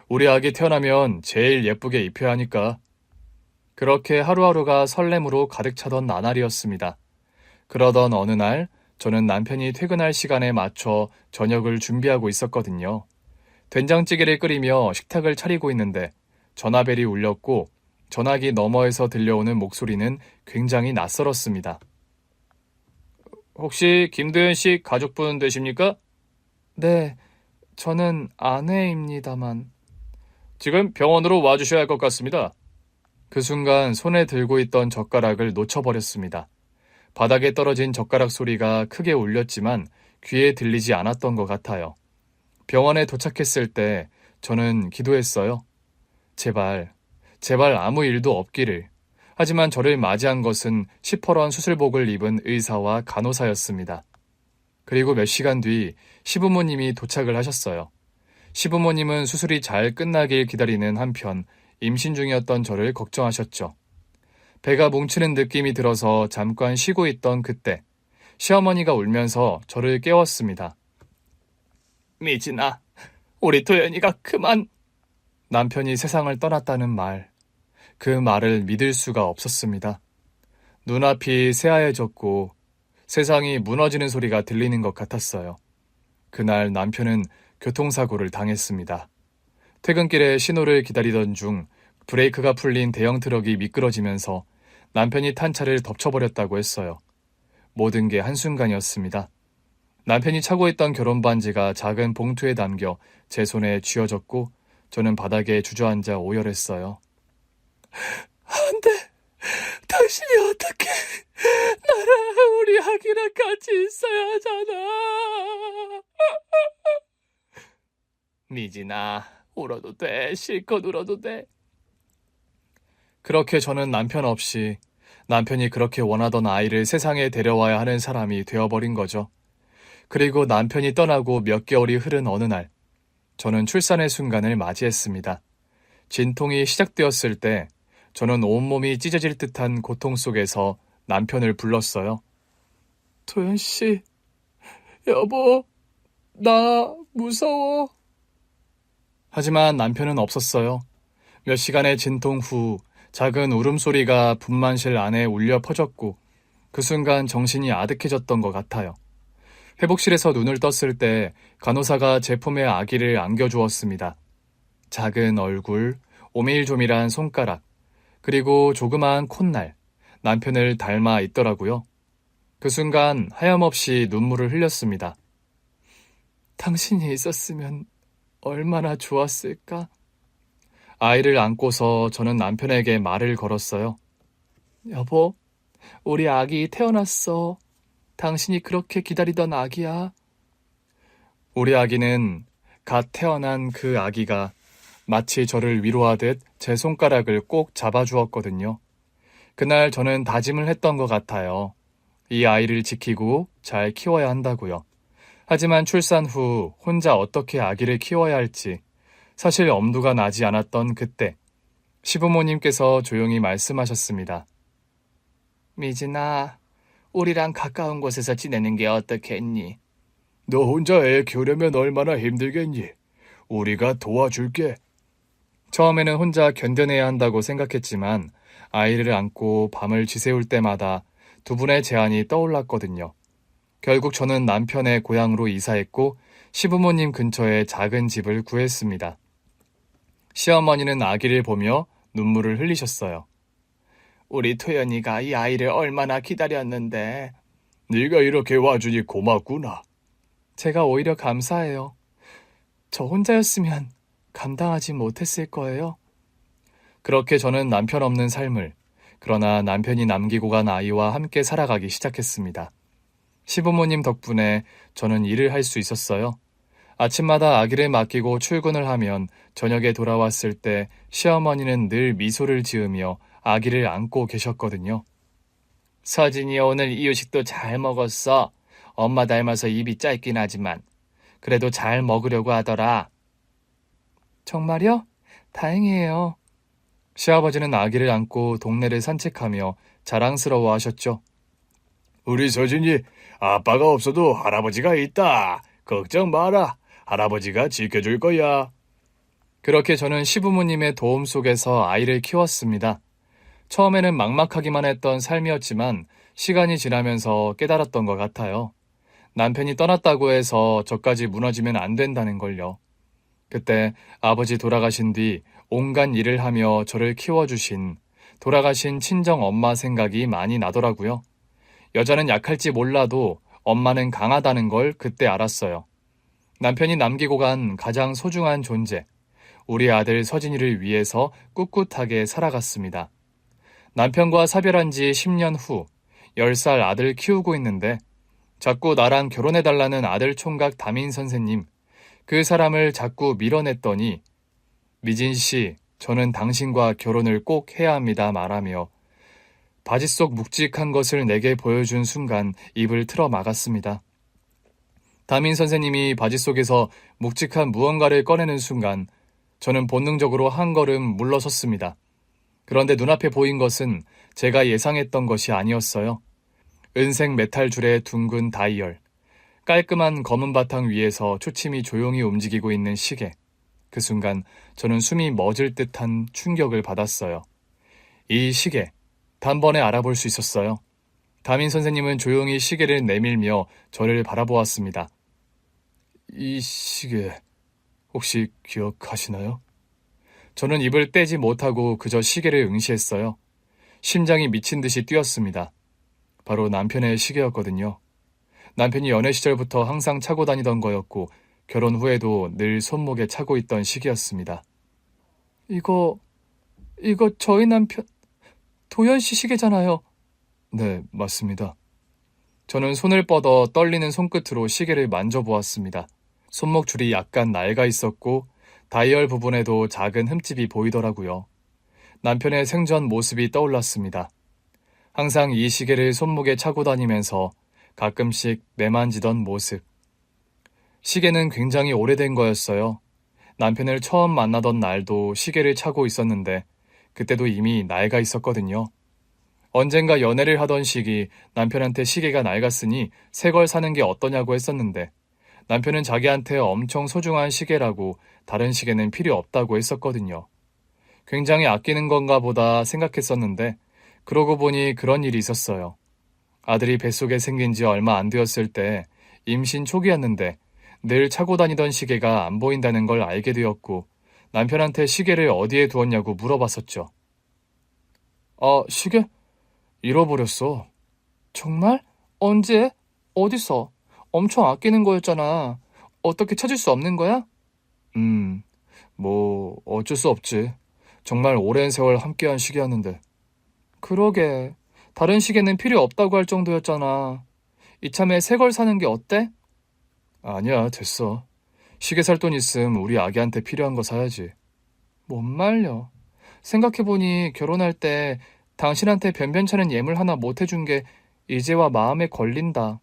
우리 아기 태어나면 제일 예쁘게 입혀야 하니까. 그렇게 하루하루가 설렘으로 가득 차던 나날이었습니다. 그러던 어느 날 저는 남편이 퇴근할 시간에 맞춰 저녁을 준비하고 있었거든요. 된장찌개를 끓이며 식탁을 차리고 있는데 전화벨이 울렸고 전화기 너머에서 들려오는 목소리는 굉장히 낯설었습니다. 혹시 김도현 씨 가족분 되십니까? 네, 저는 아내입니다만. 지금 병원으로 와주셔야 할 것 같습니다. 그 순간 손에 들고 있던 젓가락을 놓쳐버렸습니다. 바닥에 떨어진 젓가락 소리가 크게 울렸지만 귀에 들리지 않았던 것 같아요. 병원에 도착했을 때 저는 기도했어요. 제발 아무 일도 없기를. 하지만 저를 맞이한 것은 시퍼런 수술복을 입은 의사와 간호사였습니다. 그리고 몇 시간 뒤 시부모님이 도착을 하셨어요. 시부모님은 수술이 잘 끝나길 기다리는 한편 임신 중이었던 저를 걱정하셨죠. 배가 뭉치는 느낌이 들어서 잠깐 쉬고 있던 그때 시어머니가 울면서 저를 깨웠습니다. 미진아, 우리 도연이가 그만. 남편이 세상을 떠났다는 말. 그 말을 믿을 수가 없었습니다. 눈앞이 새하얘졌고 세상이 무너지는 소리가 들리는 것 같았어요. 그날 남편은 교통사고를 당했습니다. 퇴근길에 신호를 기다리던 중 브레이크가 풀린 대형 트럭이 미끄러지면서 남편이 탄 차를 덮쳐버렸다고 했어요. 모든 게 한순간이었습니다. 남편이 차고 있던 결혼반지가 작은 봉투에 담겨 제 손에 쥐어졌고 저는 바닥에 주저앉아 오열했어요. 안 돼! 당신이 어떻게 나랑 우리 아기랑 같이 있어야 하잖아. 미진아, 울어도 돼. 실컷 울어도 돼. 그렇게 저는 남편 없이 남편이 그렇게 원하던 아이를 세상에 데려와야 하는 사람이 되어버린 거죠. 그리고 남편이 떠나고 몇 개월이 흐른 어느 날, 저는 출산의 순간을 맞이했습니다. 진통이 시작되었을 때 저는 온몸이 찢어질 듯한 고통 속에서 남편을 불렀어요. 도연씨, 여보, 나 무서워. 하지만 남편은 없었어요. 몇 시간의 진통 후 작은 울음소리가 분만실 안에 울려 퍼졌고 그 순간 정신이 아득해졌던 것 같아요. 회복실에서 눈을 떴을 때 간호사가 제 품에 아기를 안겨주었습니다. 작은 얼굴, 오밀조밀한 손가락, 그리고 조그마한 콧날, 남편을 닮아 있더라고요. 그 순간 하염없이 눈물을 흘렸습니다. 당신이 있었으면 얼마나 좋았을까? 아이를 안고서 저는 남편에게 말을 걸었어요. 여보, 우리 아기 태어났어. 당신이 그렇게 기다리던 아기야. 우리 아기는 갓 태어난 그 아기가 마치 저를 위로하듯 제 손가락을 꼭 잡아주었거든요. 그날 저는 다짐을 했던 것 같아요. 이 아이를 지키고 잘 키워야 한다고요. 하지만 출산 후 혼자 어떻게 아기를 키워야 할지 사실 엄두가 나지 않았던 그때 시부모님께서 조용히 말씀하셨습니다. 미진아, 우리랑 가까운 곳에서 지내는 게 어떻겠니? 너 혼자 애 키우려면 얼마나 힘들겠니? 우리가 도와줄게. 처음에는 혼자 견뎌내야 한다고 생각했지만 아이를 안고 밤을 지새울 때마다 두 분의 제안이 떠올랐거든요. 결국 저는 남편의 고향으로 이사했고 시부모님 근처에 작은 집을 구했습니다. 시어머니는 아기를 보며 눈물을 흘리셨어요. 우리 토연이가 이 아이를 얼마나 기다렸는데. 네가 이렇게 와주니 고맙구나. 제가 오히려 감사해요. 저 혼자였으면 감당하지 못했을 거예요. 그렇게 저는 남편 없는 삶을, 그러나 남편이 남기고 간 아이와 함께 살아가기 시작했습니다. 시부모님 덕분에 저는 일을 할 수 있었어요. 아침마다 아기를 맡기고 출근을 하면 저녁에 돌아왔을 때 시어머니는 늘 미소를 지으며 아기를 안고 계셨거든요. 서진이 오늘 이유식도 잘 먹었어. 엄마 닮아서 입이 짧긴 하지만 그래도 잘 먹으려고 하더라. 정말요? 다행이에요. 시아버지는 아기를 안고 동네를 산책하며 자랑스러워 하셨죠. 우리 서진이 아빠가 없어도 할아버지가 있다. 걱정 마라. 할아버지가 지켜줄 거야. 그렇게 저는 시부모님의 도움 속에서 아이를 키웠습니다. 처음에는 막막하기만 했던 삶이었지만 시간이 지나면서 깨달았던 것 같아요. 남편이 떠났다고 해서 저까지 무너지면 안 된다는 걸요. 그때 아버지 돌아가신 뒤 온갖 일을 하며 저를 키워주신 돌아가신 친정 엄마 생각이 많이 나더라고요. 여자는 약할지 몰라도 엄마는 강하다는 걸 그때 알았어요. 남편이 남기고 간 가장 소중한 존재, 우리 아들 서진이를 위해서 꿋꿋하게 살아갔습니다. 남편과 사별한 지 10년 후 10살 아들 키우고 있는데 자꾸 나랑 결혼해달라는 아들 총각 담임 선생님, 그 사람을 자꾸 밀어냈더니 미진 씨, 저는 당신과 결혼을 꼭 해야 합니다 말하며 바지 속 묵직한 것을 내게 보여준 순간 입을 틀어 막았습니다. 담임 선생님이 바지 속에서 묵직한 무언가를 꺼내는 순간 저는 본능적으로 한 걸음 물러섰습니다. 그런데 눈앞에 보인 것은 제가 예상했던 것이 아니었어요. 은색 메탈 줄의 둥근 다이얼, 깔끔한 검은 바탕 위에서 초침이 조용히 움직이고 있는 시계. 그 순간 저는 숨이 멎을 듯한 충격을 받았어요. 이 시계, 단번에 알아볼 수 있었어요. 담임 선생님은 조용히 시계를 내밀며 저를 바라보았습니다. 이 시계, 혹시 기억하시나요? 저는 입을 떼지 못하고 그저 시계를 응시했어요. 심장이 미친 듯이 뛰었습니다. 바로 남편의 시계였거든요. 남편이 연애 시절부터 항상 차고 다니던 거였고 결혼 후에도 늘 손목에 차고 있던 시계였습니다. 이거 저희 남편 도현 씨 시계잖아요. 네, 맞습니다. 저는 손을 뻗어 떨리는 손끝으로 시계를 만져보았습니다. 손목 줄이 약간 낡아 있었고 다이얼 부분에도 작은 흠집이 보이더라고요. 남편의 생전 모습이 떠올랐습니다. 항상 이 시계를 손목에 차고 다니면서 가끔씩 매만지던 모습. 시계는 굉장히 오래된 거였어요. 남편을 처음 만나던 날도 시계를 차고 있었는데 그때도 이미 낡아 있었거든요. 언젠가 연애를 하던 시기 남편한테 시계가 낡았으니 새 걸 사는 게 어떠냐고 했었는데 남편은 자기한테 엄청 소중한 시계라고 다른 시계는 필요 없다고 했었거든요. 굉장히 아끼는 건가 보다 생각했었는데 그러고 보니 그런 일이 있었어요. 아들이 뱃속에 생긴 지 얼마 안 되었을 때 임신 초기였는데 늘 차고 다니던 시계가 안 보인다는 걸 알게 되었고 남편한테 시계를 어디에 두었냐고 물어봤었죠. 시계? 잃어버렸어. 정말? 언제? 어디서? 엄청 아끼는 거였잖아. 어떻게 찾을 수 없는 거야? 어쩔 수 없지. 정말 오랜 세월 함께한 시기였는데. 그러게. 다른 시계는 필요 없다고 할 정도였잖아. 이참에 새 걸 사는 게 어때? 아니야, 됐어. 시계 살 돈 있음 우리 아기한테 필요한 거 사야지. 뭔 말려. 생각해보니 결혼할 때 당신한테 변변찮은 예물 하나 못 해준 게 이제와 마음에 걸린다.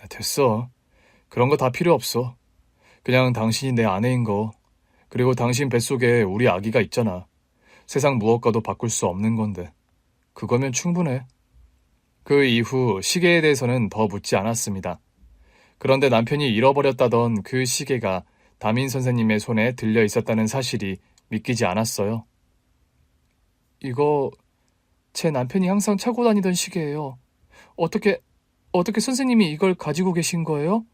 야, 됐어. 그런 거 다 필요 없어. 그냥 당신이 내 아내인 거, 그리고 당신 뱃속에 우리 아기가 있잖아. 세상 무엇과도 바꿀 수 없는 건데. 그거면 충분해. 그 이후 시계에 대해서는 더 묻지 않았습니다. 그런데 남편이 잃어버렸다던 그 시계가 담임 선생님의 손에 들려 있었다는 사실이 믿기지 않았어요. 이거 제 남편이 항상 차고 다니던 시계예요. 어떻게 선생님이 이걸 가지고 계신 거예요?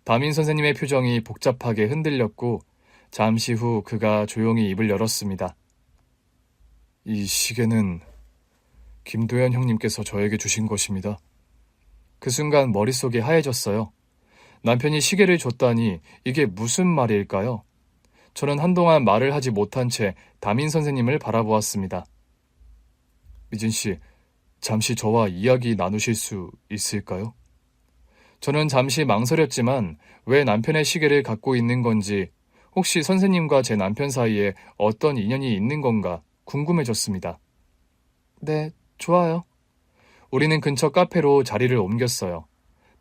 담임 선생님의 표정이 복잡하게 흔들렸고 잠시 후 그가 조용히 입을 열었습니다. 이 시계는 김도현 형님께서 저에게 주신 것입니다. 그 순간 머릿속이 하얘졌어요. 남편이 시계를 줬다니 이게 무슨 말일까요? 저는 한동안 말을 하지 못한 채 담임 선생님을 바라보았습니다. 미진 씨, 잠시 저와 이야기 나누실 수 있을까요? 저는 잠시 망설였지만 왜 남편의 시계를 갖고 있는 건지, 혹시 선생님과 제 남편 사이에 어떤 인연이 있는 건가 궁금해졌습니다. 네, 좋아요. 우리는 근처 카페로 자리를 옮겼어요.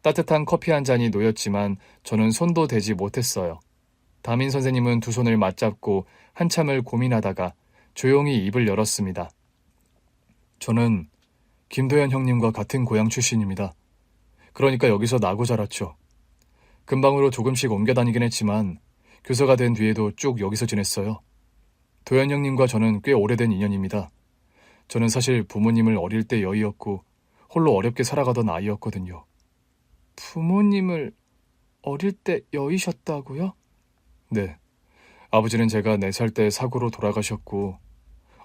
따뜻한 커피 한 잔이 놓였지만 저는 손도 대지 못했어요. 담임 선생님은 두 손을 맞잡고 한참을 고민하다가 조용히 입을 열었습니다. 저는 김도현 형님과 같은 고향 출신입니다. 그러니까 여기서 나고 자랐죠. 근방으로 조금씩 옮겨 다니긴 했지만 교사가 된 뒤에도 쭉 여기서 지냈어요. 도현 형님과 저는 꽤 오래된 인연입니다. 저는 사실 부모님을 어릴 때 여의었고 홀로 어렵게 살아가던 아이였거든요. 부모님을 어릴 때 여의셨다고요? 네. 아버지는 제가 4살 때 사고로 돌아가셨고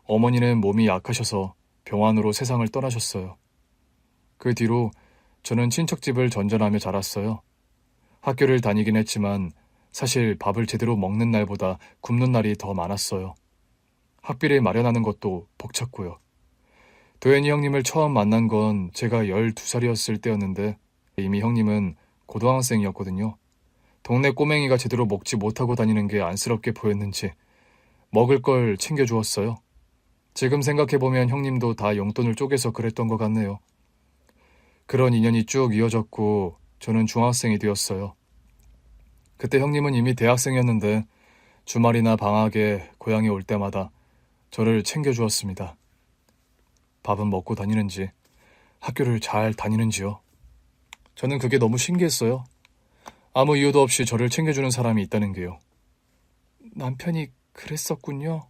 어머니는 몸이 약하셔서 병환으로 세상을 떠나셨어요. 그 뒤로 저는 친척집을 전전하며 자랐어요. 학교를 다니긴 했지만 사실 밥을 제대로 먹는 날보다 굶는 날이 더 많았어요. 학비를 마련하는 것도 벅찼고요. 도현이 형님을 처음 만난 건 제가 12살이었을 때였는데 이미 형님은 고등학생이었거든요. 동네 꼬맹이가 제대로 먹지 못하고 다니는 게 안쓰럽게 보였는지 먹을 걸 챙겨주었어요. 지금 생각해보면 형님도 다 용돈을 쪼개서 그랬던 것 같네요. 그런 인연이 쭉 이어졌고 저는 중학생이 되었어요. 그때 형님은 이미 대학생이었는데 주말이나 방학에 고향에 올 때마다 저를 챙겨주었습니다. 밥은 먹고 다니는지, 학교를 잘 다니는지요. 저는 그게 너무 신기했어요. 아무 이유도 없이 저를 챙겨주는 사람이 있다는 게요. 남편이 그랬었군요.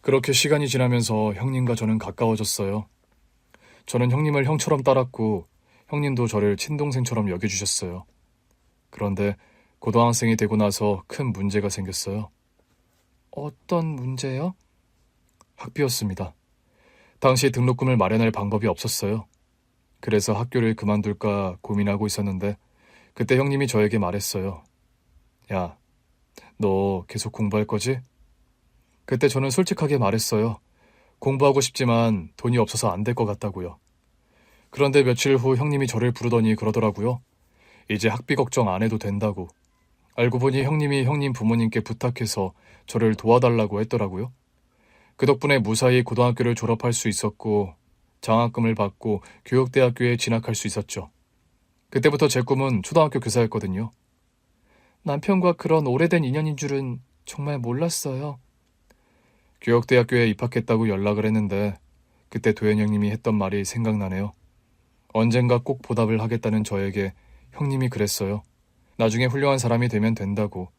그렇게 시간이 지나면서 형님과 저는 가까워졌어요. 저는 형님을 형처럼 따랐고 형님도 저를 친동생처럼 여겨주셨어요. 그런데 고등학생이 되고 나서 큰 문제가 생겼어요. 어떤 문제요? 학비였습니다. 당시 등록금을 마련할 방법이 없었어요. 그래서 학교를 그만둘까 고민하고 있었는데 그때 형님이 저에게 말했어요. 야, 너 계속 공부할 거지? 그때 저는 솔직하게 말했어요. 공부하고 싶지만 돈이 없어서 안 될 것 같다고요. 그런데 며칠 후 형님이 저를 부르더니 그러더라고요. 이제 학비 걱정 안 해도 된다고. 알고 보니 형님이 형님 부모님께 부탁해서 저를 도와달라고 했더라고요. 그 덕분에 무사히 고등학교를 졸업할 수 있었고 장학금을 받고 교육대학교에 진학할 수 있었죠. 그때부터 제 꿈은 초등학교 교사였거든요. 남편과 그런 오래된 인연인 줄은 정말 몰랐어요. 교육대학교에 입학했다고 연락을 했는데 그때 도현 형님이 했던 말이 생각나네요. 언젠가 꼭 보답을 하겠다는 저에게 형님이 그랬어요. 나중에 훌륭한 사람이 되면 된다고.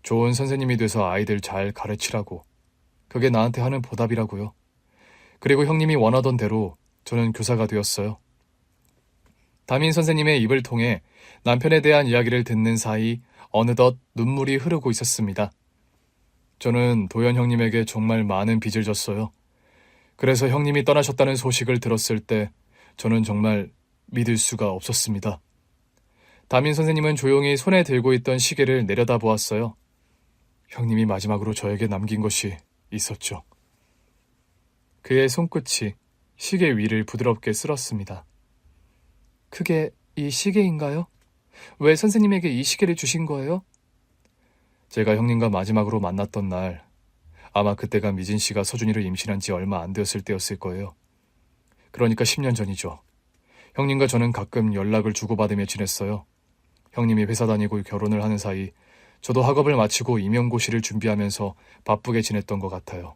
좋은 선생님이 돼서 아이들 잘 가르치라고. 그게 나한테 하는 보답이라고요. 그리고 형님이 원하던 대로 저는 교사가 되었어요. 담임 선생님의 입을 통해 남편에 대한 이야기를 듣는 사이 어느덧 눈물이 흐르고 있었습니다. 저는 도현 형님에게 정말 많은 빚을 졌어요. 그래서 형님이 떠나셨다는 소식을 들었을 때 저는 정말 믿을 수가 없었습니다. 담임 선생님은 조용히 손에 들고 있던 시계를 내려다보았어요. 형님이 마지막으로 저에게 남긴 것이 있었죠. 그의 손끝이 시계 위를 부드럽게 쓸었습니다. 그게 이 시계인가요? 왜 선생님에게 이 시계를 주신 거예요? 제가 형님과 마지막으로 만났던 날, 아마 그때가 미진 씨가 서준이를 임신한 지 얼마 안 되었을 때였을 거예요. 그러니까 10년 전이죠. 형님과 저는 가끔 연락을 주고받으며 지냈어요. 형님이 회사 다니고 결혼을 하는 사이 저도 학업을 마치고 임용고시를 준비하면서 바쁘게 지냈던 것 같아요.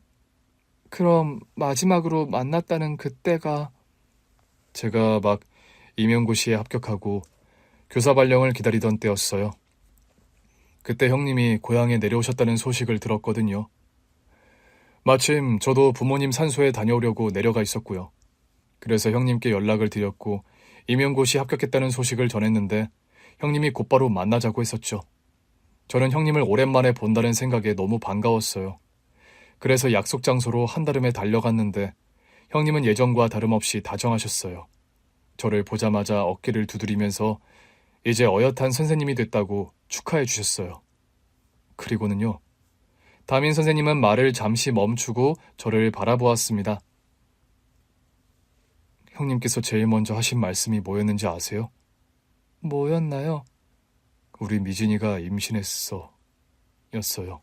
그럼 마지막으로 만났다는 그때가 제가 막 임용고시에 합격하고 교사 발령을 기다리던 때였어요. 그때 형님이 고향에 내려오셨다는 소식을 들었거든요. 마침 저도 부모님 산소에 다녀오려고 내려가 있었고요. 그래서 형님께 연락을 드렸고 임용고시 합격했다는 소식을 전했는데 형님이 곧바로 만나자고 했었죠. 저는 형님을 오랜만에 본다는 생각에 너무 반가웠어요. 그래서 약속 장소로 한달음에 달려갔는데 형님은 예전과 다름없이 다정하셨어요. 저를 보자마자 어깨를 두드리면서 이제 어엿한 선생님이 됐다고 축하해 주셨어요. 그리고는요. 담임 선생님은 말을 잠시 멈추고 저를 바라보았습니다. 형님께서 제일 먼저 하신 말씀이 뭐였는지 아세요? 뭐였나요? 우리 미진이가 임신했어. 였어요.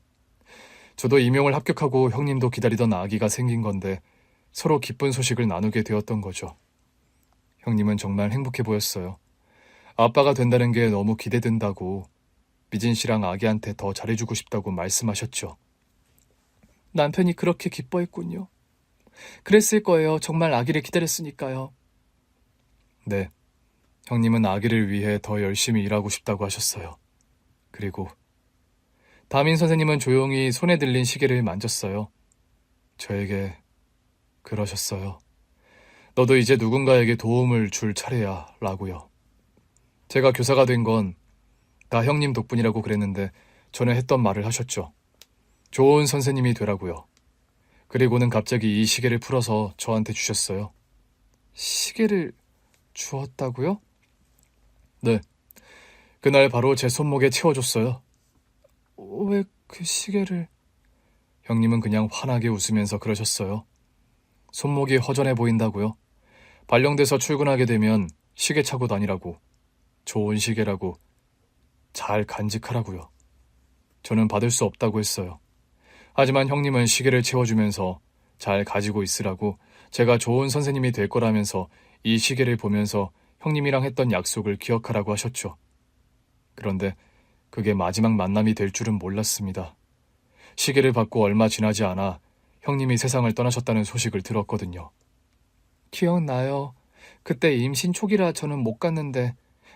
저도 임용을 합격하고 형님도 기다리던 아기가 생긴 건데 서로 기쁜 소식을 나누게 되었던 거죠. 형님은 정말 행복해 보였어요. 아빠가 된다는 게 너무 기대된다고 미진 씨랑 아기한테 더 잘해주고 싶다고 말씀하셨죠. 남편이 그렇게 기뻐했군요. 그랬을 거예요. 정말 아기를 기다렸으니까요. 네. 형님은 아기를 위해 더 열심히 일하고 싶다고 하셨어요. 그리고 담임 선생님은 조용히 손에 들린 시계를 만졌어요. 저에게 그러셨어요. 너도 이제 누군가에게 도움을 줄 차례야 라고요. 제가 교사가 된 건 다 형님 덕분이라고 그랬는데 전에 했던 말을 하셨죠. 좋은 선생님이 되라고요. 그리고는 갑자기 이 시계를 풀어서 저한테 주셨어요. 시계를 주었다고요? 네. 그날 바로 제 손목에 채워줬어요. 왜 그 시계를... 형님은 그냥 환하게 웃으면서 그러셨어요. 손목이 허전해 보인다고요? 발령돼서 출근하게 되면 시계 차고 다니라고. 좋은 시계라고. 잘 간직하라고요. 저는 받을 수 없다고 했어요. 하지만 형님은 시계를 채워주면서 잘 가지고 있으라고 제가 좋은 선생님이 될 거라면서 이 시계를 보면서 형님이랑 했던 약속을 기억하라고 하셨죠. 그런데 그게 마지막 만남이 될 줄은 몰랐습니다. 시계를 받고 얼마 지나지 않아 형님이 세상을 떠나셨다는 소식을 들었거든요. 기억나요. 그때 임신 초기라 저는 못 갔는데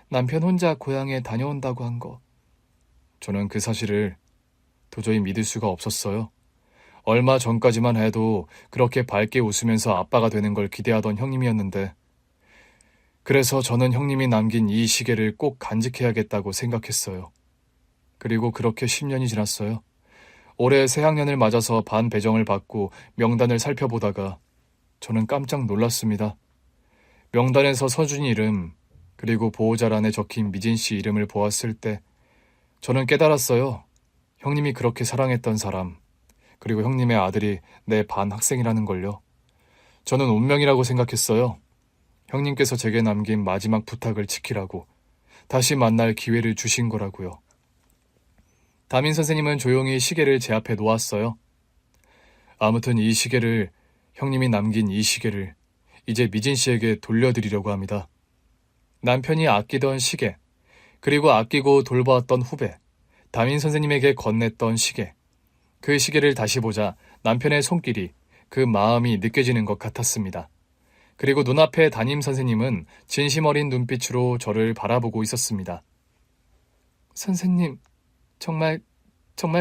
남편 혼자 고향에 다녀온다고 한 거. 저는 그 사실을 도저히 믿을 수가 없었어요. 얼마 전까지만 해도 그렇게 밝게 웃으면서 아빠가 되는 걸 기대하던 형님이었는데 그래서 저는 형님이 남긴 이 시계를 꼭 간직해야겠다고 생각했어요. 그리고 그렇게 10년이 지났어요. 올해 새학년을 맞아서 반 배정을 받고 명단을 살펴보다가 저는 깜짝 놀랐습니다. 명단에서 서준이 이름 그리고 보호자란에 적힌 미진 씨 이름을 보았을 때 저는 깨달았어요. 형님이 그렇게 사랑했던 사람 그리고 형님의 아들이 내 반 학생이라는 걸요. 저는 운명이라고 생각했어요. 형님께서 제게 남긴 마지막 부탁을 지키라고 다시 만날 기회를 주신 거라고요. 담임 선생님은 조용히 시계를 제 앞에 놓았어요. 아무튼 이 시계를 형님이 남긴 이 시계를 이제 미진 씨에게 돌려드리려고 합니다. 남편이 아끼던 시계 그리고 아끼고 돌보았던 후배 담임 선생님에게 건넸던 시계 그 시계를 다시 보자 남편의 손길이 그 마음이 느껴지는 것 같았습니다. 그리고 눈앞에 담임 선생님은 진심 어린 눈빛으로 저를 바라보고 있었습니다. 선생님, 정말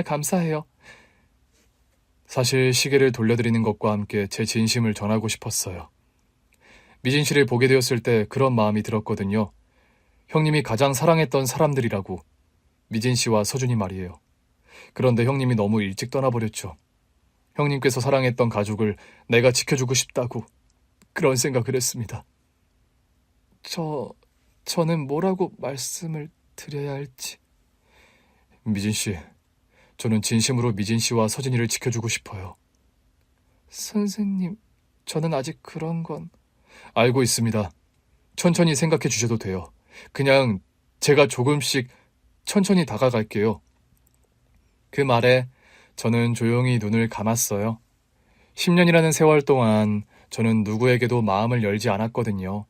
감사해요. 사실 시계를 돌려드리는 것과 함께 제 진심을 전하고 싶었어요. 미진 씨를 보게 되었을 때 그런 마음이 들었거든요. 형님이 가장 사랑했던 사람들이라고. 미진 씨와 서준이 말이에요. 그런데 형님이 너무 일찍 떠나버렸죠. 형님께서 사랑했던 가족을 내가 지켜주고 싶다고 그런 생각을 했습니다. 저는 뭐라고 말씀을 드려야 할지. 미진 씨, 저는 진심으로 미진 씨와 서진이를 지켜주고 싶어요. 선생님, 저는 아직 그런 건... 알고 있습니다. 천천히 생각해 주셔도 돼요. 그냥 제가 조금씩 천천히 다가갈게요. 그 말에 저는 조용히 눈을 감았어요. 10년이라는 세월 동안 저는 누구에게도 마음을 열지 않았거든요.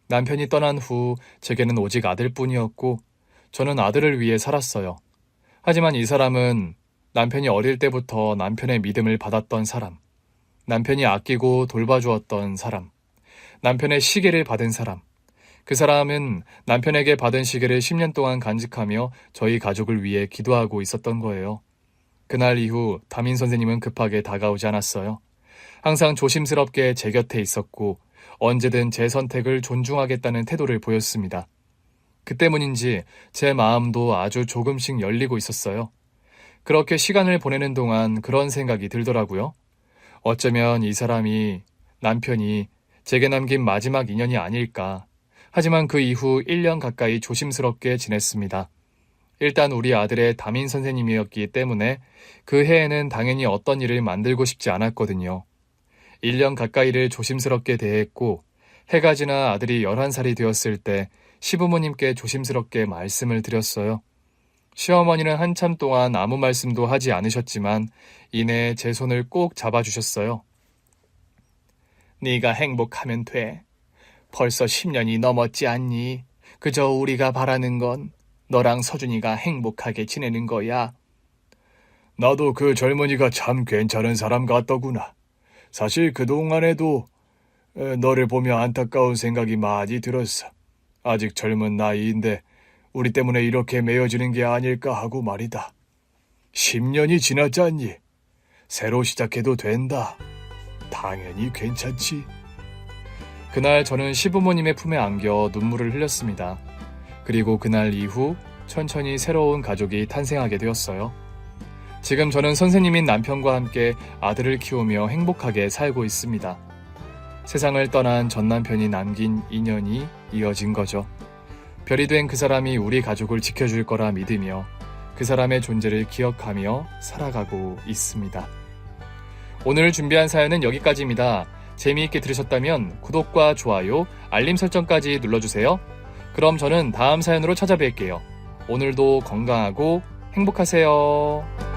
남편이 떠난 후 제게는 오직 아들뿐이었고 저는 아들을 위해 살았어요. 하지만 이 사람은 남편이 어릴 때부터 남편의 믿음을 받았던 사람, 남편이 아끼고 돌봐주었던 사람, 남편의 시계를 받은 사람, 그 사람은 남편에게 받은 시계를 10년 동안 간직하며 저희 가족을 위해 기도하고 있었던 거예요. 그날 이후 담임 선생님은 급하게 다가오지 않았어요. 항상 조심스럽게 제 곁에 있었고 언제든 제 선택을 존중하겠다는 태도를 보였습니다. 그 때문인지 제 마음도 아주 조금씩 열리고 있었어요. 그렇게 시간을 보내는 동안 그런 생각이 들더라고요. 어쩌면 이 사람이, 남편이 제게 남긴 마지막 인연이 아닐까. 하지만 그 이후 1년 가까이 조심스럽게 지냈습니다. 일단 우리 아들의 담임 선생님이었기 때문에 그 해에는 당연히 어떤 일을 만들고 싶지 않았거든요. 1년 가까이를 조심스럽게 대했고 해가 지나 아들이 11살이 되었을 때 시부모님께 조심스럽게 말씀을 드렸어요. 시어머니는 한참 동안 아무 말씀도 하지 않으셨지만 이내 제 손을 꼭 잡아주셨어요. 네가 행복하면 돼. 벌써 10년이 넘었지 않니? 그저 우리가 바라는 건 너랑 서준이가 행복하게 지내는 거야. 나도 그 젊은이가 참 괜찮은 사람 같더구나. 사실 그동안에도 너를 보며 안타까운 생각이 많이 들었어. 아직 젊은 나이인데 우리 때문에 이렇게 메어지는 게 아닐까 하고 말이다. 10년이 지났잖니. 새로 시작해도 된다. 당연히 괜찮지. 그날 저는 시부모님의 품에 안겨 눈물을 흘렸습니다. 그리고 그날 이후 천천히 새로운 가족이 탄생하게 되었어요. 지금 저는 선생님인 남편과 함께 아들을 키우며 행복하게 살고 있습니다. 세상을 떠난 전 남편이 남긴 인연이 이어진 거죠. 별이 된 그 사람이 우리 가족을 지켜줄 거라 믿으며 그 사람의 존재를 기억하며 살아가고 있습니다. 오늘 준비한 사연은 여기까지입니다. 재미있게 들으셨다면 구독과 좋아요, 알림 설정까지 눌러주세요. 그럼 저는 다음 사연으로 찾아뵐게요. 오늘도 건강하고 행복하세요.